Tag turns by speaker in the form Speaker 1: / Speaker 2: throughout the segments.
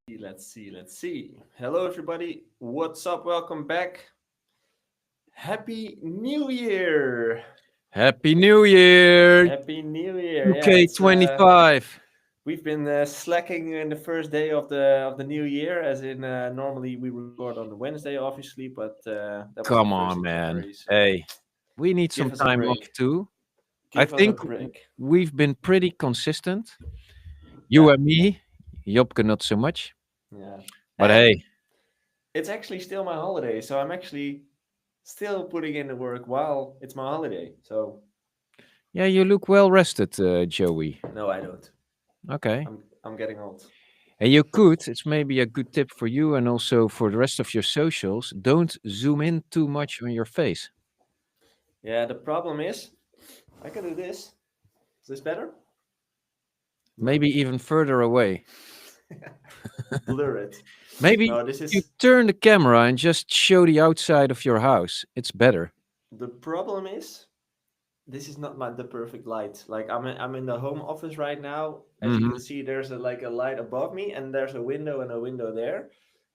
Speaker 1: Let's see. Hello, everybody. What's up? Welcome back. Happy New Year.
Speaker 2: Happy New Year,
Speaker 1: Happy New Year. Yeah, it's
Speaker 2: 2K25.
Speaker 1: we've been slacking in the first day of the new year, as in normally we record on the Wednesday, obviously, but that was the
Speaker 2: Come
Speaker 1: first
Speaker 2: on,
Speaker 1: of
Speaker 2: man.
Speaker 1: January. So
Speaker 2: Hey, we need
Speaker 1: give
Speaker 2: some
Speaker 1: us a
Speaker 2: time off
Speaker 1: break.
Speaker 2: too. I
Speaker 1: Give us a
Speaker 2: think
Speaker 1: break.
Speaker 2: we've been pretty consistent. You
Speaker 1: Yeah,
Speaker 2: and me, Jopke not so much.
Speaker 1: yeah.
Speaker 2: But
Speaker 1: And
Speaker 2: hey,
Speaker 1: it's actually still my holiday, so I'm actually still putting in the work while it's my holiday. So
Speaker 2: yeah, you look well rested, Joey.
Speaker 1: no, I don't.
Speaker 2: Okay.
Speaker 1: I'm getting old.
Speaker 2: And you could, it's maybe a good tip for you and also for the rest of your socials, don't zoom in too much on your face.
Speaker 1: Yeah, the problem is I can do this. Is this better? No.
Speaker 2: Maybe even further away.
Speaker 1: Blur it.
Speaker 2: Maybe
Speaker 1: No, this
Speaker 2: you
Speaker 1: is
Speaker 2: turn the camera and just show the outside of your house. It's better.
Speaker 1: the problem is this is not the perfect light. Like I'm in the home office right now. As you can
Speaker 2: Mhm.
Speaker 1: see, there's a light above me, and there's a window and a window there.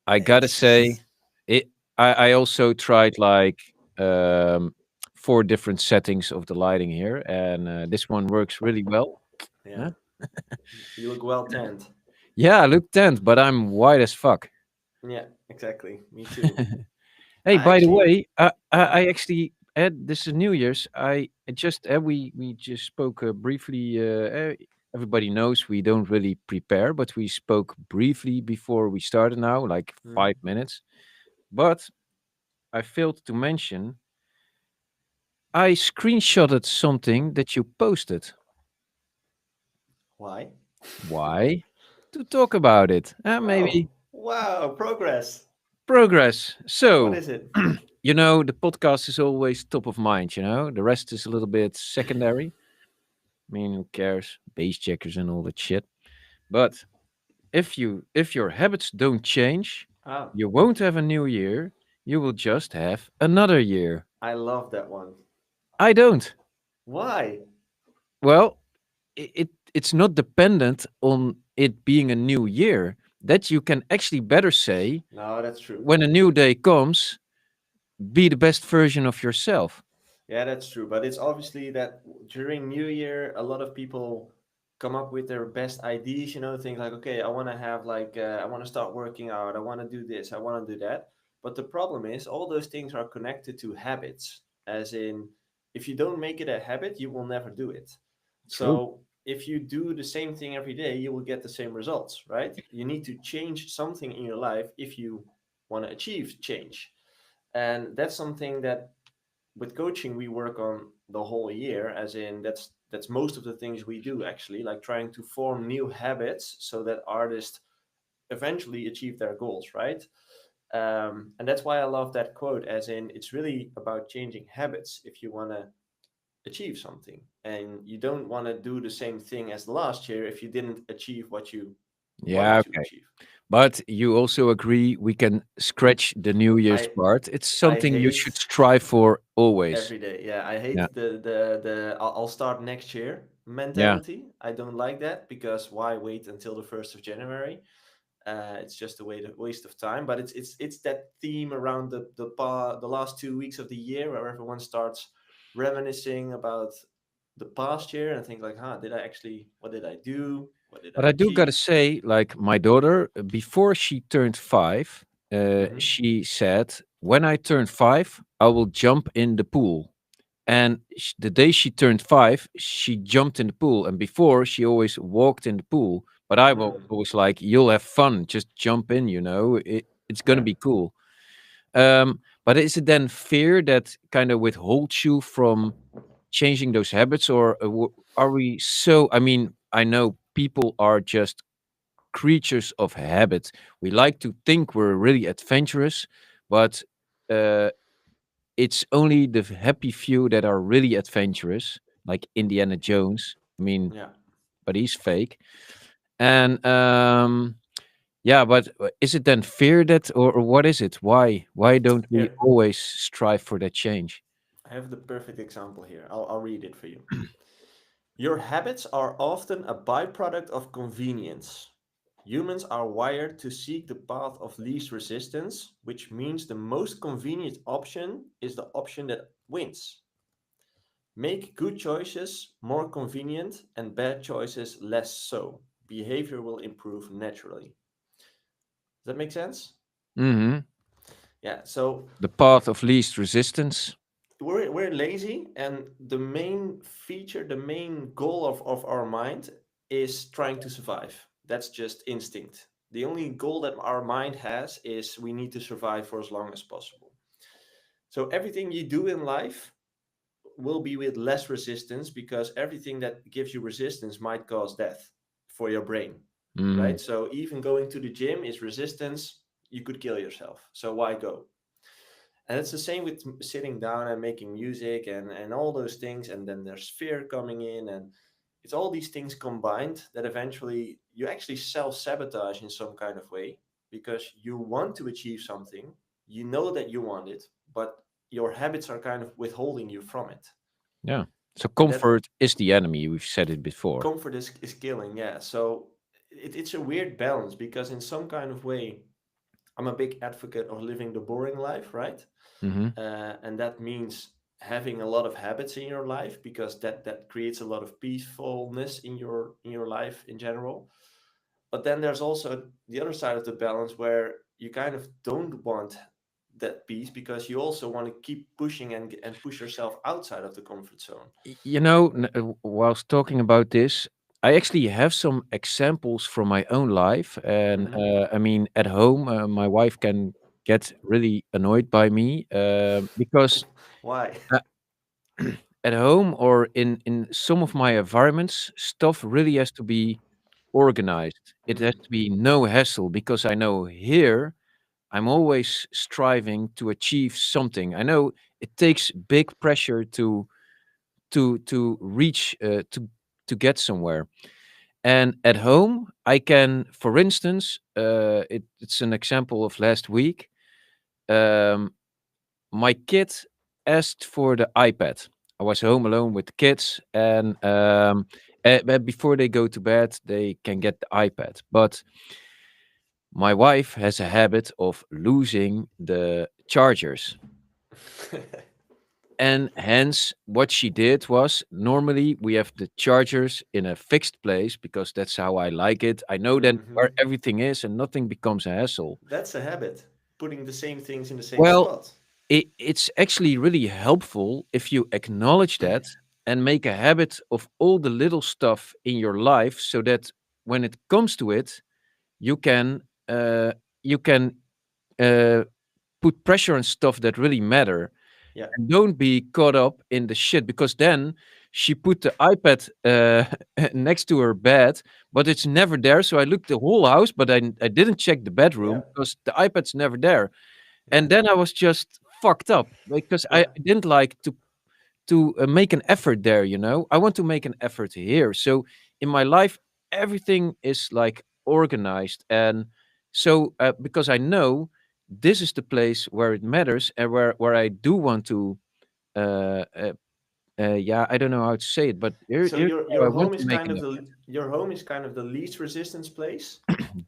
Speaker 2: I gotta
Speaker 1: It's
Speaker 2: say,
Speaker 1: just
Speaker 2: it. I also tried like um, four different settings of the lighting here, and this one works really well.
Speaker 1: yeah.
Speaker 2: Yeah,
Speaker 1: You look well tanned.
Speaker 2: yeah. I look tent, but I'm white as fuck.
Speaker 1: Yeah, exactly. Me too.
Speaker 2: Hey,
Speaker 1: I
Speaker 2: by the
Speaker 1: actually.
Speaker 2: way,
Speaker 1: Yeah.
Speaker 2: I actually had this is New Year's. I just we just spoke briefly. Everybody knows we don't really prepare, but we spoke briefly before we started. Now, like
Speaker 1: Hmm.
Speaker 2: 5 minutes. But I failed to mention I screenshotted something that you posted.
Speaker 1: Why?
Speaker 2: Why? To talk about it.
Speaker 1: Oh,
Speaker 2: Maybe
Speaker 1: wow, progress.
Speaker 2: progress.
Speaker 1: What
Speaker 2: So,
Speaker 1: is it?
Speaker 2: the podcast is always top of mind, The rest is a little bit secondary. I mean, who cares? Base checkers and all that shit. But if your habits don't change,
Speaker 1: Ah,
Speaker 2: you won't have a new year. You will just have another year.
Speaker 1: I love that one.
Speaker 2: I don't.
Speaker 1: Why?
Speaker 2: Well, it's not dependent on it being a new year. That you can actually better say
Speaker 1: No, that's true.
Speaker 2: when a new day comes, be the best version of yourself.
Speaker 1: Yeah, that's true. But it's obviously that during New Year, a lot of people come up with their best ideas, things like, okay, I want to have I want to start working out, I want to do this, I want to do that. But the problem is, all those things are connected to habits, as in, if you don't make it a habit, you will never do it.
Speaker 2: True.
Speaker 1: So if you do the same thing every day, you will get the same results, right? You need to change something in your life if you want to achieve change. And that's something that with coaching we work on the whole year, as in that's most of the things we do, actually, like trying to form new habits so that artists eventually achieve their goals, right? And that's why I love that quote, as in, it's really about changing habits if you want to achieve something, and you don't want to do the same thing as last year if you didn't achieve what you
Speaker 2: Yeah,
Speaker 1: wanted to
Speaker 2: okay.
Speaker 1: achieve.
Speaker 2: But you also agree we can scratch the New Year's
Speaker 1: i
Speaker 2: part. It's
Speaker 1: I
Speaker 2: something you
Speaker 1: hate
Speaker 2: should strive for always.
Speaker 1: every day. Yeah, I
Speaker 2: Yeah.
Speaker 1: hate the I'll start next year
Speaker 2: Yeah.
Speaker 1: mentality. I don't like that, because why wait until the 1st of January? It's just a waste of time. But it's that theme around the last 2 weeks of the year, where everyone starts reminiscing about the past year and think like, huh, did I actually, what did I do? What did
Speaker 2: But
Speaker 1: I
Speaker 2: I do gotta
Speaker 1: achieve?
Speaker 2: say, like my daughter, before she turned 5,
Speaker 1: Hmm.
Speaker 2: she said, "When I turn 5, I will jump in the pool." And the day she turned 5, she jumped in the pool. And before, she always walked in the pool. But I was
Speaker 1: Mm,
Speaker 2: always like, "You'll have fun. Just jump in. It's gonna
Speaker 1: yeah.
Speaker 2: be cool." But is it then fear that kind of withholds you from changing those habits, or are we so? I mean, I know people are just creatures of habit. We like to think we're really adventurous, but uh, it's only the happy few that are really adventurous, like Indiana Jones. I mean,
Speaker 1: Yeah.
Speaker 2: but he's fake. And yeah, but is it then fear that, or what is it? Why don't we
Speaker 1: Here,
Speaker 2: always strive for that change?
Speaker 1: I have the perfect example here. I'll read it for you. Your habits are often a byproduct of convenience. Humans are wired to seek the path of least resistance, which means the most convenient option is the option that wins. Make good choices more convenient and bad choices less so. Behavior will improve naturally. Does that make sense?
Speaker 2: Hmm.
Speaker 1: Yeah, so
Speaker 2: The path of least resistance.
Speaker 1: we're lazy, and the main feature, the main goal of our mind is trying to survive. That's just instinct. The only goal that our mind has is we need to survive for as long as possible. So everything you do in life will be with less resistance, because everything that gives you resistance might cause death for your brain,
Speaker 2: Mm.
Speaker 1: right? So even going to the gym is resistance. You could kill yourself. So why go? And it's the same with sitting down and making music and all those things. And then there's fear coming in, and it's all these things combined that eventually you actually self sabotage in some kind of way, because you want to achieve something, you know that you want it, but your habits are kind of withholding you from it.
Speaker 2: Yeah. So
Speaker 1: And that
Speaker 2: comfort is the enemy. We've said it before.
Speaker 1: comfort is killing, yeah. So it's a weird balance, because in some kind of way, I'm a big advocate of living the boring life, right?
Speaker 2: Hmm.
Speaker 1: And that means having a lot of habits in your life, because that creates a lot of peacefulness in your life in general. But then there's also the other side of the balance, where you kind of don't want that peace, because you also want to keep pushing and push yourself outside of the comfort zone.
Speaker 2: You know, whilst talking about this, I actually have some examples from my own life. And
Speaker 1: Hmm.
Speaker 2: I mean, at home, my wife can get really annoyed by me because
Speaker 1: Why?
Speaker 2: uh, at home or in some of my environments, stuff really has to be organized. It has
Speaker 1: Mm,
Speaker 2: to be no hassle because I know here I'm always striving to achieve something. I know it takes big pressure to reach to get somewhere. And at home, I can, for instance, it's an example of last week. Um, my kid asked for the iPad. I was home alone with the kids, and but before they go to bed, they can get the iPad. But my wife has a habit of losing the chargers. And hence, what she did was normally we have the chargers in a fixed place because that's how I like it. I know then where
Speaker 1: hmm.
Speaker 2: everything is and nothing becomes a hassle.
Speaker 1: That's a habit, putting the same things in the same
Speaker 2: Well,
Speaker 1: spot.
Speaker 2: it's actually really helpful if you acknowledge that and make a habit of all the little stuff in your life so that when it comes to it, you can uh, you can uh, put pressure on stuff that really matter.
Speaker 1: Yeah,
Speaker 2: And don't be caught up in the shit because then she put the iPad next to her bed, but it's never there. So I looked the whole house, but I didn't check the
Speaker 1: yeah,
Speaker 2: bedroom because the iPad's never there.
Speaker 1: yeah,
Speaker 2: And then I was just fucked up because I
Speaker 1: yeah.
Speaker 2: didn't like to make an effort there. You know, I want to make an effort here. So in my life, everything is like organized, and so because I know this is the place where it matters and where I do want to uh, uh, yeah, I don't know how to say it, but
Speaker 1: So
Speaker 2: here's where I
Speaker 1: your
Speaker 2: want
Speaker 1: home
Speaker 2: to
Speaker 1: is
Speaker 2: make
Speaker 1: kind
Speaker 2: an
Speaker 1: of
Speaker 2: effort.
Speaker 1: the least resistance place,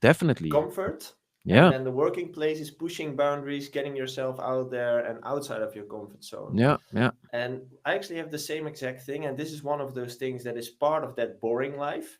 Speaker 2: Definitely.
Speaker 1: comfort, and
Speaker 2: Yeah,
Speaker 1: then the working place is pushing boundaries, getting yourself out there and outside of your comfort zone.
Speaker 2: yeah, yeah.
Speaker 1: And I actually have the same exact thing, and this is one of those things that is part of that boring life.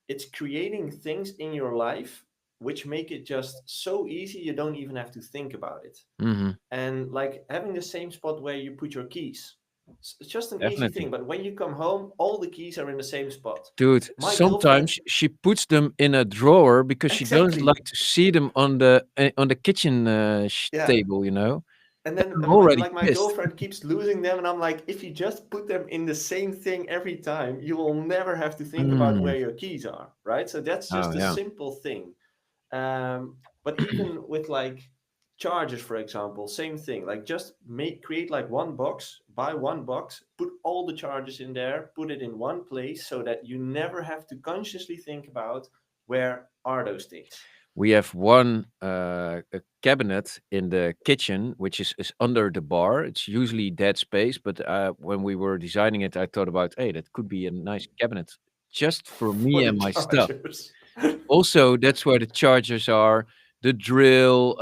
Speaker 1: It's creating things in your life which make it just so easy you don't even have to think about it.
Speaker 2: Hmm.
Speaker 1: And like having the same spot where you put your keys. It's just an easy
Speaker 2: Definitely.
Speaker 1: thing, but when you come home, all the keys are in the same spot.
Speaker 2: Dude,
Speaker 1: My girlfriend,
Speaker 2: sometimes she puts them in a drawer because she doesn't
Speaker 1: exactly.
Speaker 2: like to see them on the kitchen
Speaker 1: Yeah.
Speaker 2: table, you know?
Speaker 1: And then
Speaker 2: I'm already
Speaker 1: like my
Speaker 2: pissed.
Speaker 1: girlfriend keeps losing them, and I'm like, if you just put them in the same thing every time, you will never have to think about
Speaker 2: Mm.
Speaker 1: where your keys are, right? So that's
Speaker 2: Oh,
Speaker 1: just a
Speaker 2: yeah.
Speaker 1: simple thing. But even with like chargers, for example, same thing. Like just create like one box, buy one box, put all the chargers in there, put it in one place, so that you never have to consciously think about where are those things.
Speaker 2: We have one a cabinet in the kitchen, which is under the bar. It's usually dead space, but when we were designing it, I thought about, hey, that could be a nice cabinet just for me
Speaker 1: For the
Speaker 2: and my stuff.
Speaker 1: chargers.
Speaker 2: Also, that's where the chargers are, the drill,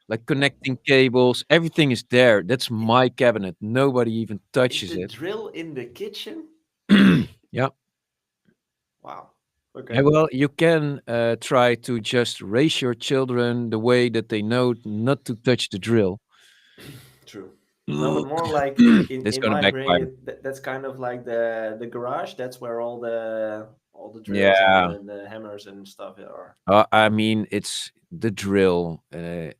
Speaker 2: like connecting cables, everything is there. That's my cabinet. Nobody even
Speaker 1: Is
Speaker 2: touches
Speaker 1: the
Speaker 2: it.
Speaker 1: drill in the kitchen?
Speaker 2: Yeah.
Speaker 1: Wow.
Speaker 2: Yeah,
Speaker 1: Okay.
Speaker 2: well, you can try to just raise your children the way that they know not to touch the drill.
Speaker 1: True. No, but more like
Speaker 2: That's
Speaker 1: in
Speaker 2: gonna
Speaker 1: my brain,
Speaker 2: backfire.
Speaker 1: that's kind of like the garage. That's where all the drills and
Speaker 2: Yeah.
Speaker 1: the hammers and stuff are.
Speaker 2: I mean, it's the drill. Y-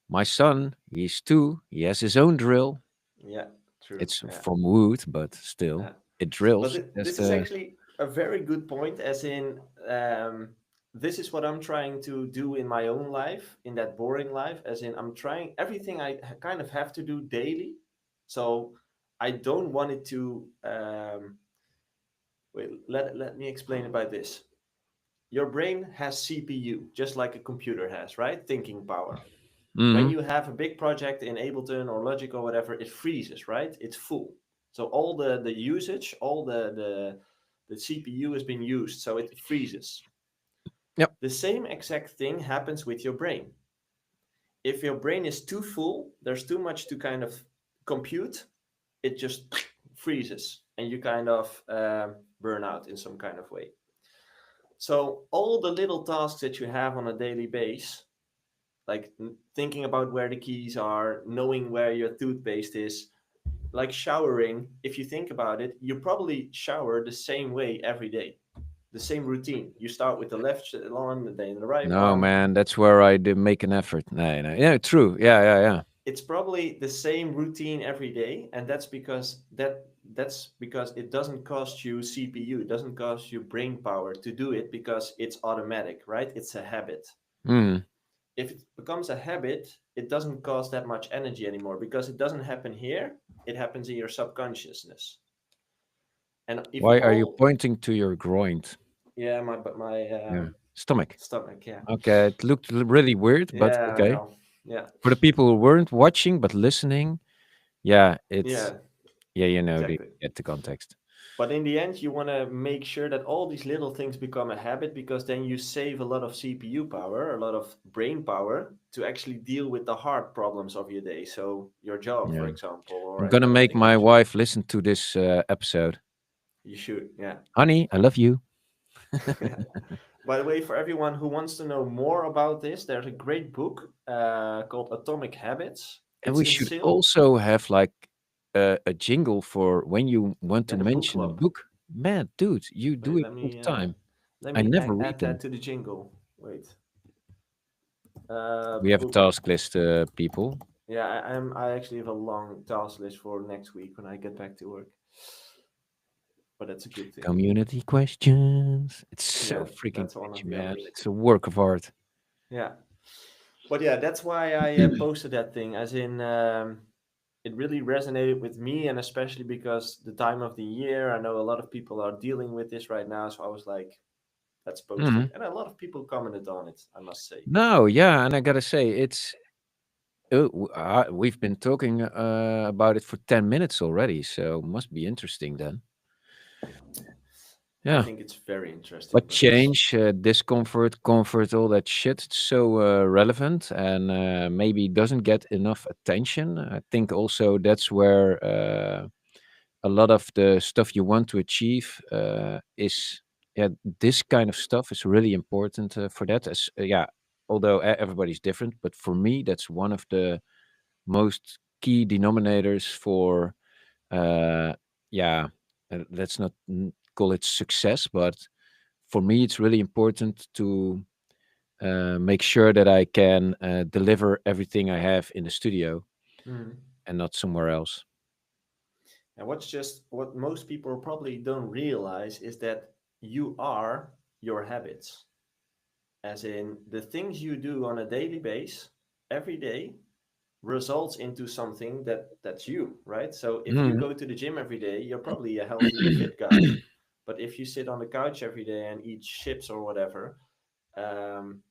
Speaker 2: my son, he's 2. He has his own drill.
Speaker 1: Yeah. True.
Speaker 2: It's
Speaker 1: Yeah.
Speaker 2: from wood, but still,
Speaker 1: Yeah.
Speaker 2: it
Speaker 1: But
Speaker 2: drills. That's
Speaker 1: this is
Speaker 2: the.
Speaker 1: actually a very good point, as in, this is what I'm trying to do in my own life, in that boring life, as in, I'm trying everything kind of have to do daily. So I don't want it to. Wait, let me explain it by this. Your brain has CPU, just like a computer has, right? Thinking power. When
Speaker 2: Mhm.
Speaker 1: you have a big project in Ableton or Logic or whatever, it freezes, right? It's full. So all the usage, all the CPU has been used, so it freezes.
Speaker 2: Yep.
Speaker 1: The same exact thing happens with your brain. If your brain is too full, there's too much to kind of compute, it just freezes and you kind of burn out in some kind of way. So all the little tasks that you have on a daily base, like thinking about where the keys are, knowing where your toothpaste is, like showering, if you think about it, you probably shower the same way every day, the same routine. You start with the left arm, then the right
Speaker 2: No,
Speaker 1: arm.
Speaker 2: man, that's where I do make an effort. No, no. Yeah, true. Yeah, yeah, yeah.
Speaker 1: It's probably the same routine every day, and that's because it doesn't cost you CPU, it doesn't cost you brain power to do it because it's automatic, right? It's a habit.
Speaker 2: Mm.
Speaker 1: If it becomes a habit, it doesn't cost that much energy anymore because it doesn't happen here, it happens in your subconsciousness. And if we
Speaker 2: Why are you
Speaker 1: all,
Speaker 2: pointing to your groin?
Speaker 1: yeah, my
Speaker 2: Yeah. Stomach.
Speaker 1: stomach, yeah.
Speaker 2: Okay, it looked really weird, but
Speaker 1: Yeah, I
Speaker 2: okay.
Speaker 1: know. Yeah.
Speaker 2: For the people who weren't watching but listening, yeah, it's
Speaker 1: Yeah,
Speaker 2: yeah,
Speaker 1: exactly.
Speaker 2: get the context.
Speaker 1: But in the end, you want to make sure that all these little things become a habit because then you save a lot of CPU power, a lot of brain power to actually deal with the hard problems of your day. So, your job, for
Speaker 2: Yeah.
Speaker 1: example, or
Speaker 2: I'm
Speaker 1: any
Speaker 2: gonna
Speaker 1: other
Speaker 2: make
Speaker 1: things
Speaker 2: my
Speaker 1: that you do.
Speaker 2: wife listen to this episode.
Speaker 1: You should, yeah.
Speaker 2: Honey, I love you.
Speaker 1: By the way, for everyone who wants to know more about this, there's a great book called Atomic Habits.
Speaker 2: And
Speaker 1: It's
Speaker 2: we
Speaker 1: in
Speaker 2: should
Speaker 1: sale.
Speaker 2: also have like a jingle for when you want to
Speaker 1: Yeah, the book
Speaker 2: mention a
Speaker 1: club.
Speaker 2: book. Man, dude, you do
Speaker 1: Wait,
Speaker 2: it all the time.
Speaker 1: let
Speaker 2: I
Speaker 1: me
Speaker 2: never read
Speaker 1: add
Speaker 2: them.
Speaker 1: that to the jingle. Wait,
Speaker 2: We have a
Speaker 1: book.
Speaker 2: task list, people.
Speaker 1: Yeah, I actually have a long task list for next week when I get back to work. But that's a good thing.
Speaker 2: Community questions. It's so
Speaker 1: Yeah,
Speaker 2: freaking
Speaker 1: that's one of
Speaker 2: catchy,
Speaker 1: the
Speaker 2: man.
Speaker 1: others.
Speaker 2: It's a work of art.
Speaker 1: Yeah, but yeah, that's why I posted that thing. As in, it really resonated with me, and especially because the time of the year, I know a lot of people are dealing with this right now. So I was like, let's post it,
Speaker 2: Mhm.
Speaker 1: and a lot of people commented on it. I must say.
Speaker 2: No, yeah, and I gotta say, it's we've been talking about it for 10 minutes already, so must be interesting then.
Speaker 1: I
Speaker 2: Yeah,
Speaker 1: think it's very interesting
Speaker 2: but
Speaker 1: because
Speaker 2: change, discomfort, comfort, all that shit, it's so relevant and maybe doesn't get enough attention. I think also that's where a lot of the stuff you want to achieve is yeah, this kind of stuff is really important for that. As yeah, although everybody's different, but for me, that's one of the most key denominators for uh yeah let's not call it success, but for me it's really important to make sure that I can deliver everything I have in the studio
Speaker 1: Mhm.
Speaker 2: and not somewhere else.
Speaker 1: And what most people probably don't realize is that you are your habits. As in the things you do on a daily base, every day, results into something that's you, right? So if you
Speaker 2: Mhm.
Speaker 1: go to the gym every day, you're probably a healthy, fit guy. But if you sit on the couch every day and eat chips or whatever, um,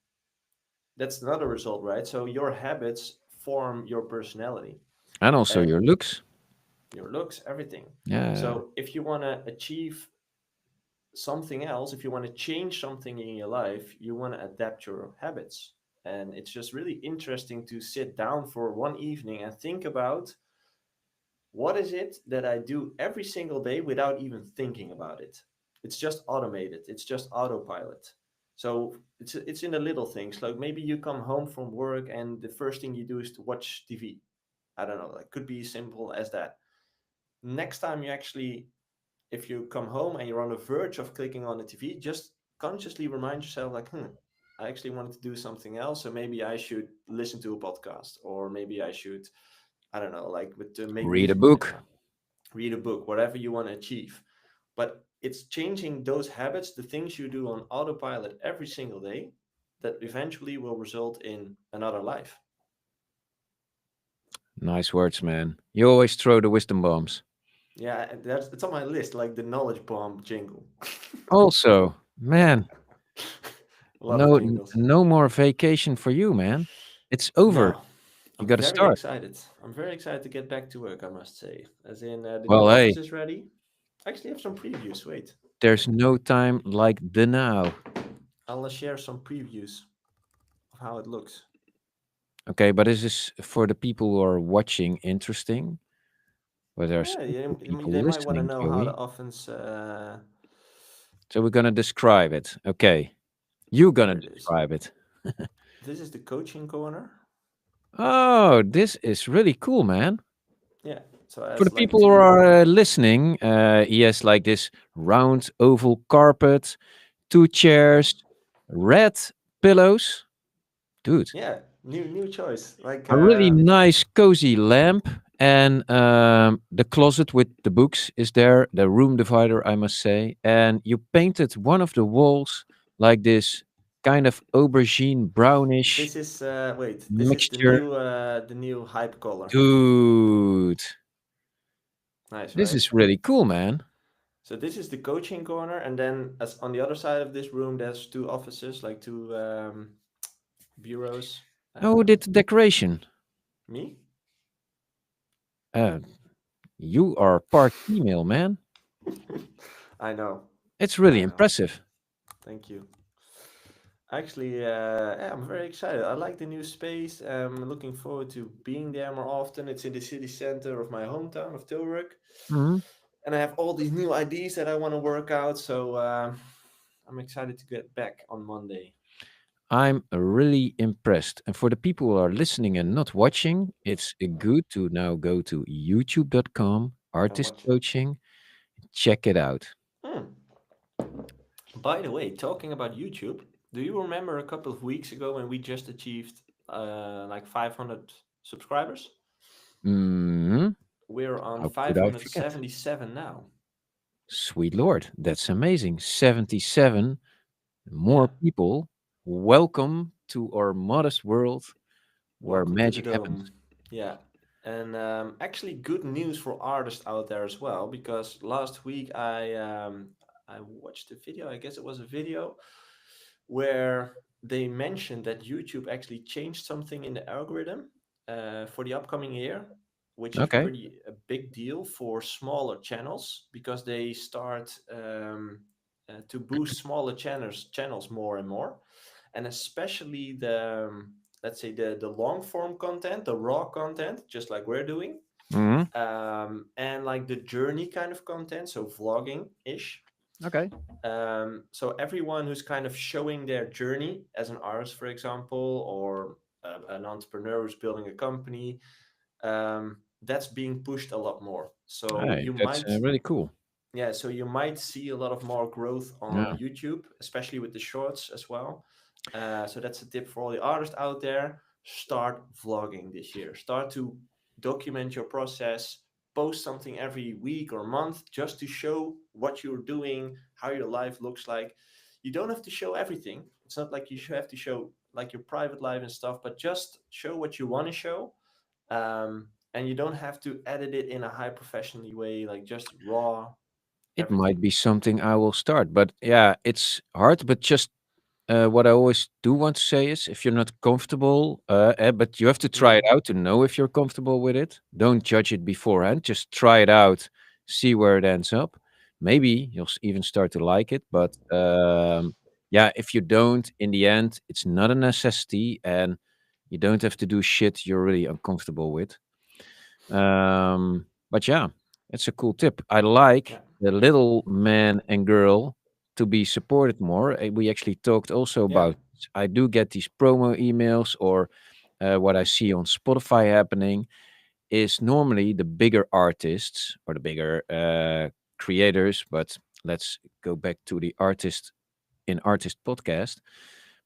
Speaker 1: that's another result, right? So your habits form your personality
Speaker 2: And also
Speaker 1: and
Speaker 2: your looks.
Speaker 1: your looks, everything.
Speaker 2: Yeah.
Speaker 1: So if you want to achieve something else, if you want to change something in your life, you want to adapt your habits. And it's just really interesting to sit down for one evening and think about what is it that I do every single day without even thinking about it. It's just automated, it's just autopilot. So it's in the little things, like maybe you come home from work and the first thing you do is to watch TV. I don't know, like could be simple as that. Next time you actually, if you come home and you're on the verge of clicking on the TV, just consciously remind yourself, like, I actually wanted to do something else. So maybe I should listen to a podcast, or maybe I should, I don't know, like with make
Speaker 2: Read a
Speaker 1: music with the
Speaker 2: book.
Speaker 1: car, read a book, whatever you want to achieve. But it's changing those habits, the things you do on autopilot every single day, that eventually will result in another life.
Speaker 2: Nice words, man. You always throw the wisdom bombs.
Speaker 1: Yeah, and that's it's on my list, like the knowledge bomb jingle.
Speaker 2: Also, man,
Speaker 1: Love jingles.
Speaker 2: no more vacation for you, man. It's over.
Speaker 1: No,
Speaker 2: You
Speaker 1: I'm
Speaker 2: got to
Speaker 1: very
Speaker 2: start.
Speaker 1: excited. I'm very excited to get back to work, I must say. As in, the new
Speaker 2: Well,
Speaker 1: office
Speaker 2: hey,
Speaker 1: is ready. I actually have some previews. Wait,
Speaker 2: there's no time like the now.
Speaker 1: I'll share some previews of how it looks.
Speaker 2: Okay, but is this for the people who are watching interesting? But there's
Speaker 1: Yeah,
Speaker 2: also people
Speaker 1: they might want to
Speaker 2: listening,
Speaker 1: know how the
Speaker 2: Joey.
Speaker 1: office.
Speaker 2: So we're gonna describe it. Okay, you're gonna
Speaker 1: Here it is.
Speaker 2: describe it.
Speaker 1: This is the coaching corner.
Speaker 2: Oh, this is really cool, man.
Speaker 1: Yeah, so
Speaker 2: For the
Speaker 1: as like
Speaker 2: people who
Speaker 1: two.
Speaker 2: are listening, he has like this round oval carpet, two chairs, red pillows. Dude,
Speaker 1: Yeah, new choice. Like
Speaker 2: a really nice cozy lamp, and the closet with the books is there, the room divider, I must say. And you painted one of the walls like this kind of aubergine brownish
Speaker 1: this is wait. This is
Speaker 2: mixture.
Speaker 1: the new hype color.
Speaker 2: Dude,
Speaker 1: Nice,
Speaker 2: this
Speaker 1: right?
Speaker 2: is really cool, man.
Speaker 1: So this is the coaching corner, and then as on the other side of this room, there's two offices, like two bureaus.
Speaker 2: Oh, who did the decoration?
Speaker 1: Me?
Speaker 2: Uh, you are part female, man.
Speaker 1: I know,
Speaker 2: It's really
Speaker 1: I know.
Speaker 2: impressive.
Speaker 1: Thank you. Actually, yeah, I'm very excited. I like the new space. I'm looking forward to being there more often. It's in the city center of my hometown of Tilburg,
Speaker 2: Mhm.
Speaker 1: and I have all these new ideas that I want to work out. So I'm excited to get back on Monday.
Speaker 2: I'm really impressed. And for the people who are listening and not watching, it's good to now go to youtube.com,
Speaker 1: And
Speaker 2: artist
Speaker 1: watch.
Speaker 2: coaching, check it out.
Speaker 1: Hmm. By the way, talking about YouTube, do you remember a couple of weeks ago when we just achieved like 500 subscribers?
Speaker 2: Hmm.
Speaker 1: We're on
Speaker 2: How could I forget?
Speaker 1: 577 now.
Speaker 2: Sweet Lord, that's amazing. 77 more
Speaker 1: Yeah,
Speaker 2: people. Welcome to our modest world where
Speaker 1: welcome to the
Speaker 2: magic happens.
Speaker 1: dome. Yeah, and actually, good news for artists out there as well, because last week I watched a video. I guess it was a video where they mentioned that YouTube actually changed something in the algorithm for the upcoming year, which is
Speaker 2: Okay.
Speaker 1: pretty a big deal for smaller channels because they start to boost smaller channels more and more, and especially the let's say the long form content, the raw content, just like we're doing,
Speaker 2: Hmm.
Speaker 1: and like the journey kind of content, so vlogging ish.
Speaker 2: Okay.
Speaker 1: So everyone who's kind of showing their journey as an artist, for example, or an entrepreneur who's building a company, that's being pushed a lot more. So
Speaker 2: Hey,
Speaker 1: you
Speaker 2: that's
Speaker 1: might,
Speaker 2: really cool.
Speaker 1: yeah, so you might see a lot of more growth on
Speaker 2: Yeah.
Speaker 1: YouTube, especially with the shorts as well. So that's a tip for all the artists out there. Start vlogging this year. Start to document your process. Post something every week or month just to show what you're doing, how your life looks like. You don't have to show everything. It's not like you should have to show like your private life and stuff, but just show what you want to show. And you don't have to edit it in a high professionally way, like just raw
Speaker 2: It might
Speaker 1: everything.
Speaker 2: be something I will start, but yeah, it's hard. But just what I always do want to say is, if you're not comfortable, but you have to try it
Speaker 1: Mm.
Speaker 2: out to know if you're comfortable with it. Don't judge it beforehand. Just try it out, see where it ends up. maybe you'll even start to like it. But yeah, if you don't, in the end, it's not a necessity, and you don't have to do shit you're really uncomfortable with. But yeah, it's a cool tip. I like
Speaker 1: Yeah,
Speaker 2: the little man and girl to be supported more. We actually talked also
Speaker 1: yeah,
Speaker 2: about. I do get these promo emails, or what I see on Spotify happening is normally the bigger artists or the bigger creators. But let's go back to the artist podcast.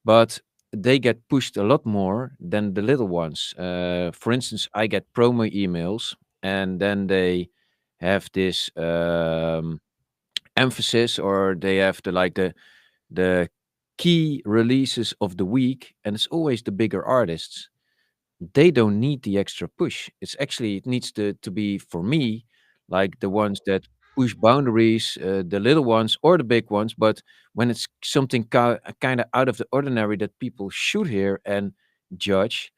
Speaker 2: But they get pushed a lot more than the little ones. For instance, I get promo emails, and then they have this emphasis, or they have the key releases of the week, and it's always the bigger artists. They don't need the extra push. It's actually, it needs to be, for me, like the ones that push boundaries, the little ones or the big ones. But when it's something kind of out of the ordinary that people should hear and judge,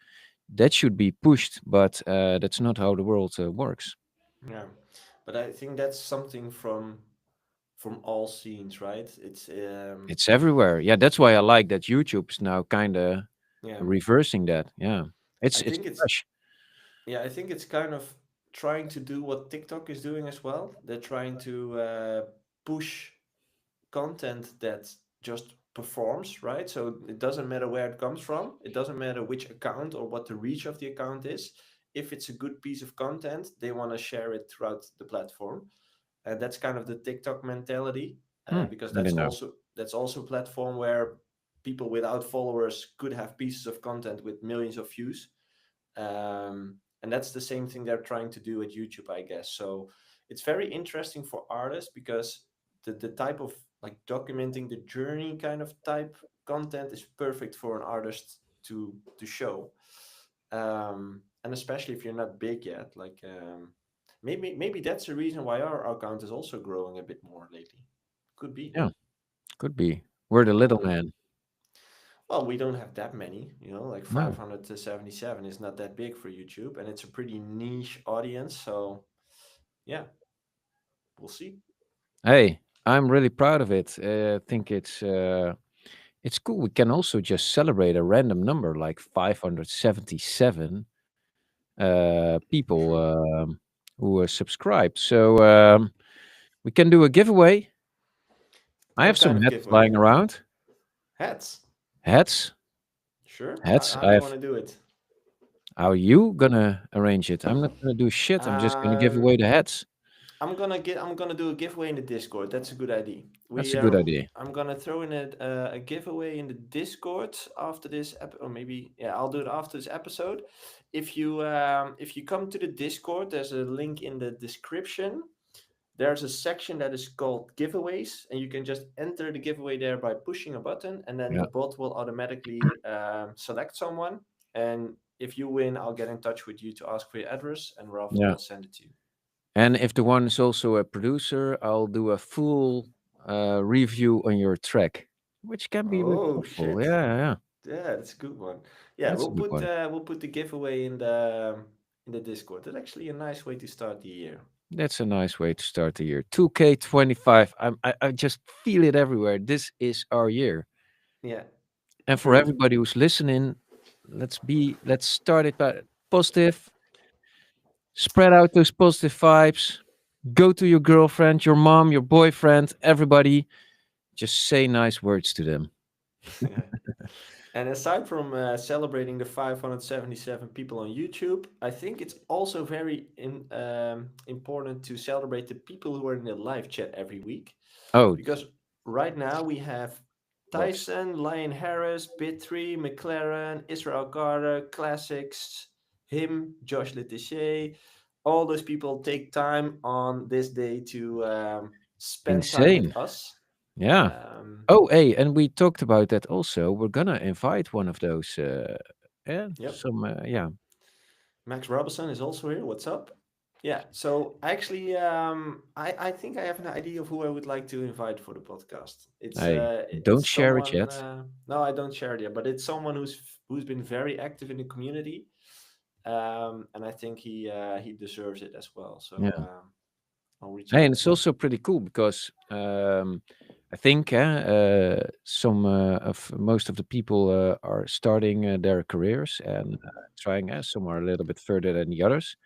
Speaker 2: that should be pushed. But that's not how the world works.
Speaker 1: yeah. But I think that's something from all scenes, right? It's
Speaker 2: It's everywhere. Yeah, that's why I like that YouTube's now kind of
Speaker 1: yeah.
Speaker 2: reversing that. Yeah,
Speaker 1: I
Speaker 2: it's
Speaker 1: think it's
Speaker 2: fresh.
Speaker 1: Yeah, I think it's kind of trying to do what TikTok is doing as well. They're trying to push content that just performs, right? So it doesn't matter where it comes from, it doesn't matter which account or what the reach of the account is. If it's a good piece of content, they want to share it throughout the platform. And that's kind of the TikTok mentality,
Speaker 2: Hmm,
Speaker 1: because
Speaker 2: I don't know.
Speaker 1: that's also a platform where people without followers could have pieces of content with millions of views. And that's the same thing they're trying to do at YouTube, I guess. So it's very interesting for artists because the type of like documenting the journey kind of type content is perfect for an artist to show. And especially if you're not big yet, like maybe that's the reason why our account is also growing a bit more lately. Could be.
Speaker 2: Yeah, could be. We're the little
Speaker 1: Um,
Speaker 2: man.
Speaker 1: Well, we don't have that many, like
Speaker 2: No.
Speaker 1: 577 is not that big for YouTube, and it's a pretty niche audience. So, yeah, we'll see.
Speaker 2: Hey, I'm really proud of it. I think it's cool. We can also just celebrate a random number like 577 people
Speaker 1: True.
Speaker 2: who subscribed. So we can do a giveaway. I have
Speaker 1: What
Speaker 2: some
Speaker 1: kind of
Speaker 2: hats
Speaker 1: giveaway?
Speaker 2: lying around.
Speaker 1: Hats.
Speaker 2: Hats,
Speaker 1: Sure.
Speaker 2: hats.
Speaker 1: How
Speaker 2: I
Speaker 1: do you
Speaker 2: have.
Speaker 1: want to do it?
Speaker 2: How are you gonna arrange it? I'm not gonna do shit. I'm just gonna give
Speaker 1: Um,
Speaker 2: away the hats.
Speaker 1: I'm gonna do a giveaway in the Discord. That's a good idea.
Speaker 2: That's a good idea.
Speaker 1: I'm gonna throw in a giveaway in the Discord after this or maybe yeah, I'll do it after this episode. If you come to the Discord, there's a link in the description. There's a section that is called giveaways, and you can just enter the giveaway there by pushing a button, and then the
Speaker 2: Yeah,
Speaker 1: bot will automatically select someone. And if you win, I'll get in touch with you to ask for your address, and Ralph
Speaker 2: yeah.
Speaker 1: will send it to you.
Speaker 2: And if the one is also a producer, I'll do a full review on your track, which can be
Speaker 1: Oh
Speaker 2: really cool.
Speaker 1: shit!
Speaker 2: Yeah, yeah.
Speaker 1: Yeah, that's a good one. Yeah,
Speaker 2: That's a good one.
Speaker 1: we'll put the giveaway in the Discord. That's actually a nice way to start the year.
Speaker 2: That's a nice way to start the year. 2K25. I just feel it everywhere. This is our year.
Speaker 1: Yeah,
Speaker 2: And for
Speaker 1: true.
Speaker 2: everybody who's listening, let's start it by positive. Spread out those positive vibes. Go to your girlfriend, your mom, your boyfriend, everybody. Just say nice words to them.
Speaker 1: Yeah. And aside from celebrating the 577 people on YouTube, I think it's also very important to celebrate the people who are in the live chat every week.
Speaker 2: Oh,
Speaker 1: Because right now we have
Speaker 2: props.
Speaker 1: Tyson, Lion Harris, Bit3, McLaren, Israel Carter, Classics, him, Josh Letitia. All those people take time on this day to spend time with
Speaker 2: Insane.
Speaker 1: us.
Speaker 2: Yeah.
Speaker 1: Um,
Speaker 2: Oh, hey, and we talked about that also. We're gonna invite one of those. Yeah,
Speaker 1: yep.
Speaker 2: some. Yeah.
Speaker 1: Max Robinson is also here. What's up? Yeah. So actually, I think I have an idea of who I would like to invite for the podcast.
Speaker 2: Hey, don't
Speaker 1: It's
Speaker 2: share it
Speaker 1: someone.
Speaker 2: yet.
Speaker 1: No, I don't share it yet, but it's someone who's been very active in the community, and I think he deserves it as well. So
Speaker 2: Yeah.
Speaker 1: I'll reach
Speaker 2: Hey, and
Speaker 1: out.
Speaker 2: it's also pretty cool because I think some of most of the people are starting their careers and trying. Some are a little bit further than the others,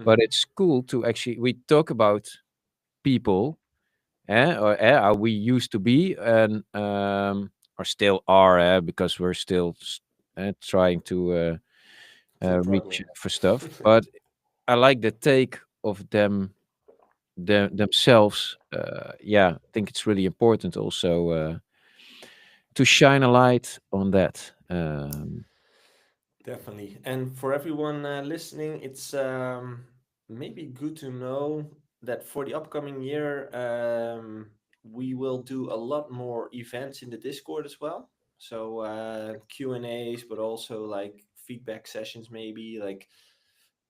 Speaker 2: but
Speaker 1: Hmm.
Speaker 2: it's cool to actually we talk about people, or how we used to be, and or still are, because we're still trying to reach
Speaker 1: Struggling.
Speaker 2: for stuff. But I like the take of themselves. Yeah, I think it's really important also to shine a light on that.
Speaker 1: Definitely. And for everyone listening, it's maybe good to know that for the upcoming year, we will do a lot more events in the Discord as well. So Q&As, but also like feedback sessions, maybe like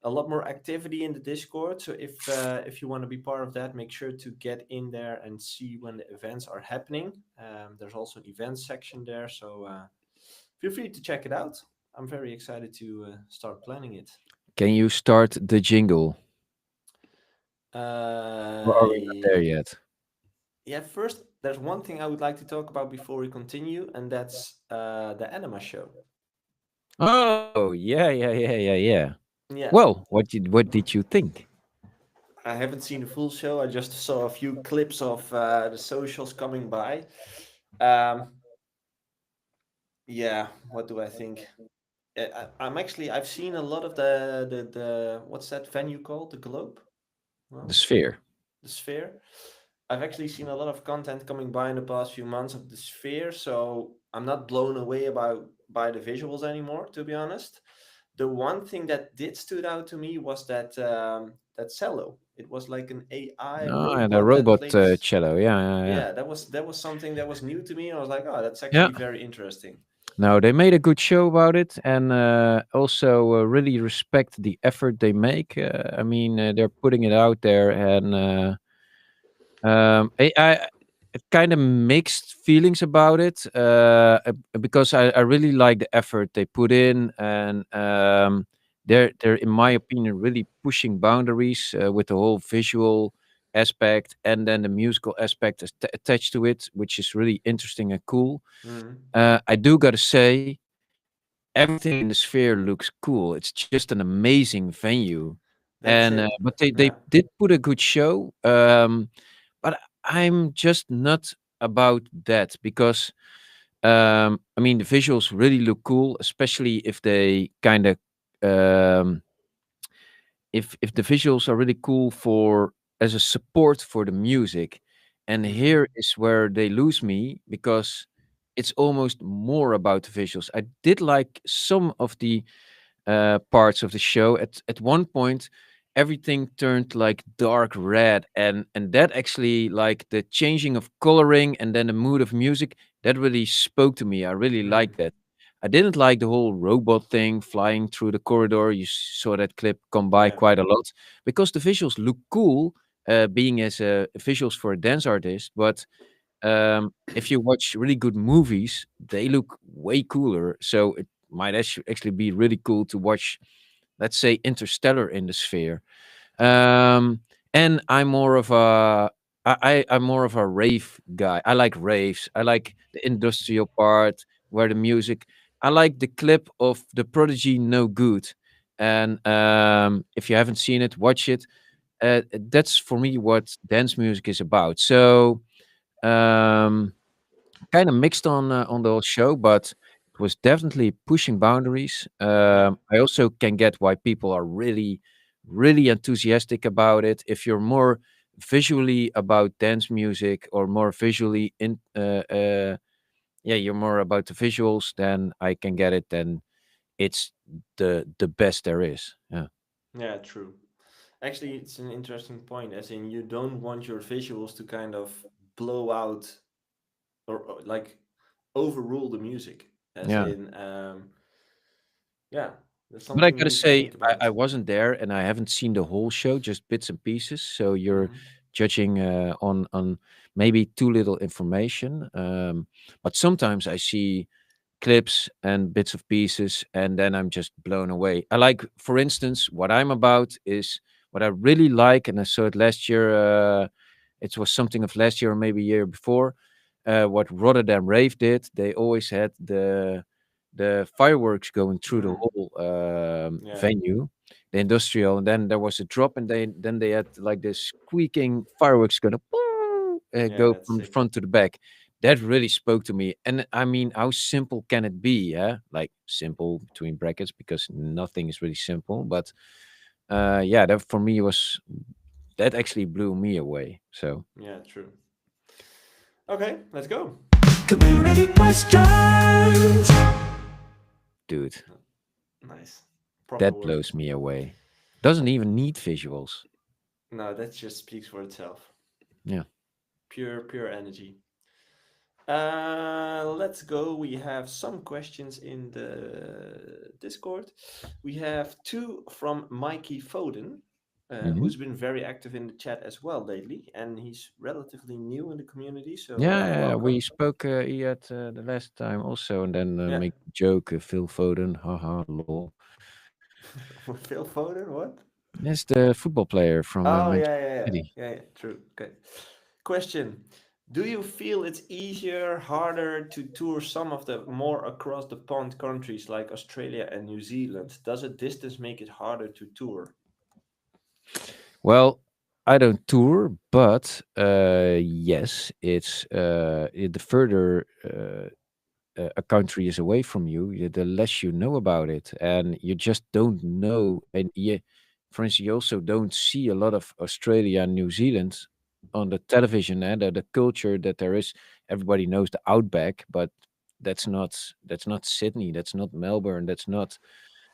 Speaker 1: a lot more activity in the Discord. So if you want to be part of that, make sure to get in there and see when the events are happening. There's also an events section there, so feel free to check it out. I'm very excited to start planning it.
Speaker 2: Can you start the jingle? Or
Speaker 1: Uh,
Speaker 2: are we not there yet?
Speaker 1: yeah, first, there's one thing I would like to talk about before we continue, and that's the Anima show.
Speaker 2: Oh, yeah, yeah, yeah, yeah, yeah.
Speaker 1: Yeah,
Speaker 2: Well, what did you think?
Speaker 1: I haven't seen the full show. I just saw a few clips of the socials coming by. Um, yeah, what do I think? I've seen a lot of the what's that venue called? The Globe?
Speaker 2: The
Speaker 1: No,
Speaker 2: sphere.
Speaker 1: the Sphere. I've actually seen a lot of content coming by in the past few months of the Sphere, so I'm not blown away about by the visuals anymore, to be honest. The one thing that did stood out to me was that cello. It was like an AI
Speaker 2: Oh, and a
Speaker 1: robot that
Speaker 2: robot
Speaker 1: played this.
Speaker 2: cello. Yeah, yeah, yeah.
Speaker 1: Yeah, that was something that was new to me. I was like, oh, that's
Speaker 2: Yeah.
Speaker 1: actually very interesting.
Speaker 2: No, they made a good show about it, and also really respect the effort they make. I mean, they're putting it out there, and I kind of mixed feelings about it, because I really like the effort they put in, and they're in my opinion really pushing boundaries with the whole visual aspect, and then the musical aspect is attached to it, which is really interesting and cool.
Speaker 1: Hmm.
Speaker 2: I do gotta say, everything in the Sphere looks cool. It's just an amazing venue,
Speaker 1: That's
Speaker 2: and
Speaker 1: it.
Speaker 2: but they
Speaker 1: Yeah.
Speaker 2: did put a good show. But I'm just not about that because I mean the visuals really look cool, especially if they kind of um, if the visuals are really cool for as a support for the music. And
Speaker 1: Hmm.
Speaker 2: here is where they lose me because it's almost more about the visuals. I did like some of the parts of the show. At one point, everything turned like dark red, and that actually like the changing of coloring and then the mood of music that really spoke to me. I really
Speaker 1: Mm.
Speaker 2: liked that. I didn't like the whole robot thing flying through the corridor. You saw that clip come by
Speaker 1: Yeah.
Speaker 2: quite a lot because the visuals look cool, being as a visuals for a dance artist. But if you watch really good movies, they look way cooler. So it might actually be really cool to watch, let's say, Interstellar in the Sphere. Um, and I'm more of a rave guy. I like raves. I like the industrial part where the music. I like the clip of the Prodigy "No Good," and if you haven't seen it, watch it. That's for me what dance music is about. So um, kind of mixed on the whole show, but it was definitely pushing boundaries.
Speaker 1: Yeah.
Speaker 2: I also can get why people are really, really enthusiastic about it. If you're more visually about dance music or more visually yeah, you're more about the visuals, then I can get it. Then it's the best there is. Yeah.
Speaker 1: Yeah, true. Actually, it's an interesting point, as in you don't want your visuals to kind of blow out or like overrule the music. As
Speaker 2: Yeah.
Speaker 1: in, yeah, that's
Speaker 2: But I
Speaker 1: something you
Speaker 2: gotta
Speaker 1: need to
Speaker 2: say,
Speaker 1: think
Speaker 2: I
Speaker 1: about.
Speaker 2: wasn't there and I haven't seen the whole show, just bits and pieces. So you're
Speaker 1: Hmm.
Speaker 2: judging on maybe too little information. But sometimes I see clips and bits of pieces, and then I'm just blown away. I like, for instance, what I'm about is what I really like, and I saw it last year. It was something of last year or maybe a year before. What Rotterdam Rave did, they always had the fireworks going through the
Speaker 1: Mm,
Speaker 2: whole
Speaker 1: yeah,
Speaker 2: venue, the industrial, and then there was a drop, and they had like this squeaking fireworks gonna
Speaker 1: yeah,
Speaker 2: go
Speaker 1: that's
Speaker 2: from the
Speaker 1: sick.
Speaker 2: front to the back. That really spoke to me. And I mean, how simple can it be? Yeah, like simple between brackets because nothing is really simple. But yeah, that for me was that actually blew me away. So,
Speaker 1: Yeah, true. Okay, let's go.
Speaker 3: Community questions.
Speaker 2: dude,
Speaker 1: Nice. Proper
Speaker 2: that
Speaker 1: word.
Speaker 2: blows me away. Doesn't even need visuals.
Speaker 1: No, that just speaks for itself.
Speaker 2: Yeah.
Speaker 1: Pure energy. Let's go. We have some questions in the Discord. We have two from Mikey Foden,
Speaker 2: Hmm.
Speaker 1: who's been very active in the chat as well lately, and he's relatively new in the community. So
Speaker 2: Yeah, yeah, yeah, we
Speaker 1: welcome.
Speaker 2: spoke he had the last time also, and then
Speaker 1: Yeah,
Speaker 2: make a joke, Phil Foden, haha, lol.
Speaker 1: Phil Foden. What?
Speaker 2: That's the football player from
Speaker 1: Oh
Speaker 2: Manchester
Speaker 1: yeah.
Speaker 2: City.
Speaker 1: Yeah. True. Okay. Question: do you feel it's easier, harder to tour some of the more across the pond countries like Australia and New Zealand? Does a distance make it harder to tour?
Speaker 2: Well, I don't tour, but yes, the further a country is away from you, the less you know about it, and you just don't know. And you, for instance, you also don't see a lot of Australia and New Zealand on the television, and the culture that there is. Everybody knows the outback, but that's not Sydney, that's not Melbourne, that's not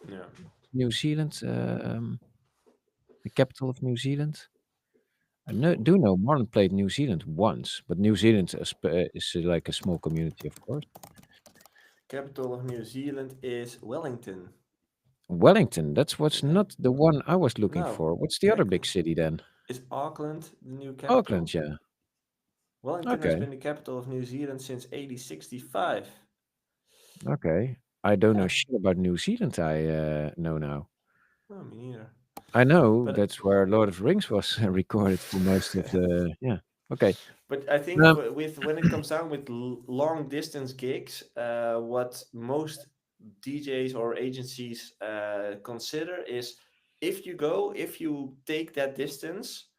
Speaker 1: Yeah.
Speaker 2: New Zealand, the capital of New Zealand. Do know Marlon played New Zealand once, but New Zealand is like a small community, of course.
Speaker 1: Capital of New Zealand is Wellington.
Speaker 2: Wellington, that's what's
Speaker 1: Yeah.
Speaker 2: not the one I was looking
Speaker 1: No,
Speaker 2: for. What's the other big
Speaker 1: exactly.
Speaker 2: city then?
Speaker 1: Is Auckland the new
Speaker 2: Auckland,
Speaker 1: capital?
Speaker 2: yeah.
Speaker 1: Wellington has
Speaker 2: Okay,
Speaker 1: been the capital of New Zealand since 1865.
Speaker 2: okay. I don't know
Speaker 1: Yeah.
Speaker 2: shit about New Zealand. I know now.
Speaker 1: No, me neither.
Speaker 2: I know
Speaker 1: But
Speaker 2: that's where Lord of the Rings was recorded for most of the. Yeah. Okay.
Speaker 1: But I think
Speaker 2: Um,
Speaker 1: with when it comes down with long distance gigs, what most DJs or agencies consider is if you take that distance,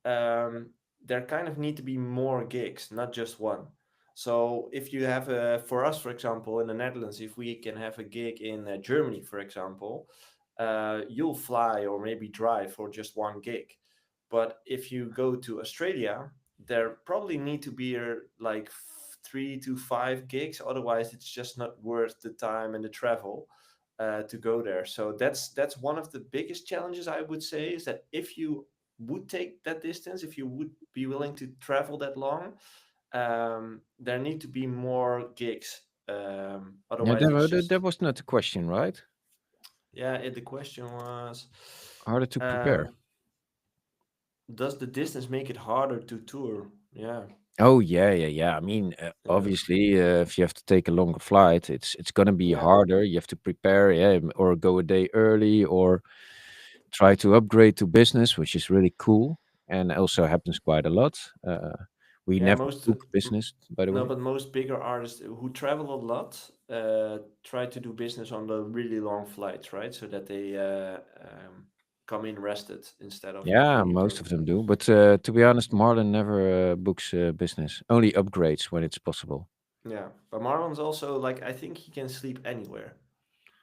Speaker 1: there kind of need to be more gigs, not just one. So if you have for us, for example, in the Netherlands, if we can have a gig in Germany, for example, you'll fly or maybe drive for just one gig. But if you go to Australia, there probably need to be like 3 to 5 gigs. Otherwise, it's just not worth the time and the travel to go there. So that's one of the biggest challenges I would say is that if you would take that distance, if you would be willing to travel that long, there need to be more gigs.
Speaker 2: yeah,
Speaker 1: Otherwise, it's
Speaker 2: that
Speaker 1: just
Speaker 2: was not the question, right?
Speaker 1: yeah. The question was,
Speaker 2: Harder to prepare.
Speaker 1: um, does the distance make it harder to tour? Yeah,
Speaker 2: Oh yeah, yeah, yeah. I mean,
Speaker 1: yeah,
Speaker 2: obviously, if you have to take a longer flight, it's gonna be
Speaker 1: yeah,
Speaker 2: harder. You have to prepare, yeah, or go a day early, or try to upgrade to business, which is really cool, and also happens quite a lot. We
Speaker 1: yeah.
Speaker 2: never book
Speaker 1: M-
Speaker 2: business, by the
Speaker 1: no,
Speaker 2: way.
Speaker 1: but most bigger artists who travel a lot try to do business on the really long flights, right? So that they come in rested instead of
Speaker 2: Yeah,
Speaker 1: being
Speaker 2: most of
Speaker 1: broken.
Speaker 2: them do. But to be honest, Marlon never books business. Only upgrades when it's possible.
Speaker 1: Yeah, but Marlon's also like I think he can sleep anywhere.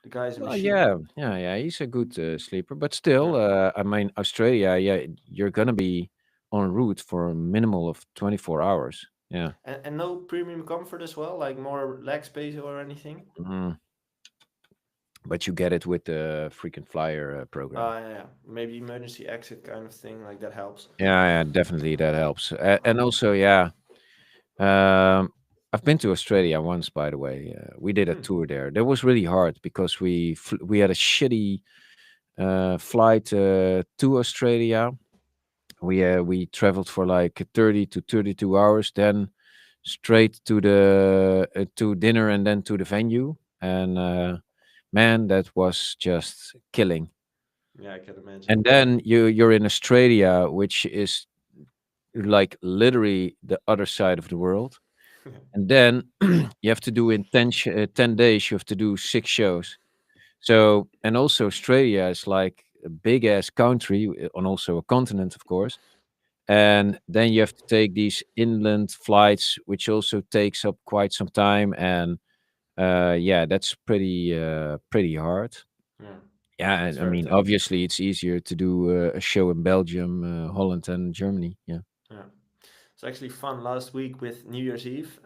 Speaker 1: The guy is a
Speaker 2: Well,
Speaker 1: machine.
Speaker 2: yeah, yeah, yeah. He's a good sleeper, but still,
Speaker 1: Yeah,
Speaker 2: I mean, Australia, yeah, you're gonna be en route for a minimal of 24 hours. Yeah.
Speaker 1: and no premium comfort as well, like more leg space or anything.
Speaker 2: Mm. But you get it with the frequent flyer program.
Speaker 1: Yeah. Maybe emergency exit kind of thing, like that helps.
Speaker 2: Yeah, yeah, definitely that helps. And
Speaker 1: Okay.
Speaker 2: also, yeah, um, I've been to Australia once, by the way. We did a
Speaker 1: Hmm.
Speaker 2: tour there. That was really hard because we had a shitty flight to Australia. We traveled for like 30 to 32 hours, then straight to the to dinner and then to the venue. And man, that was just killing.
Speaker 1: Yeah, I can imagine.
Speaker 2: And then you're in Australia, which is like literally the other side of the world. And then you have to do in 10 days, you have to do 6 shows. So, and also Australia is like a big ass country on also a continent, of course. And then you have to take these inland flights, which also takes up quite some time. And yeah, that's pretty hard.
Speaker 1: Yeah,
Speaker 2: Yeah,
Speaker 1: it's
Speaker 2: and I
Speaker 1: very
Speaker 2: mean,
Speaker 1: tough.
Speaker 2: obviously, it's easier to do a show in Belgium, Holland, and Germany. Yeah.
Speaker 1: Yeah. It's actually fun. Last week with New Year's Eve,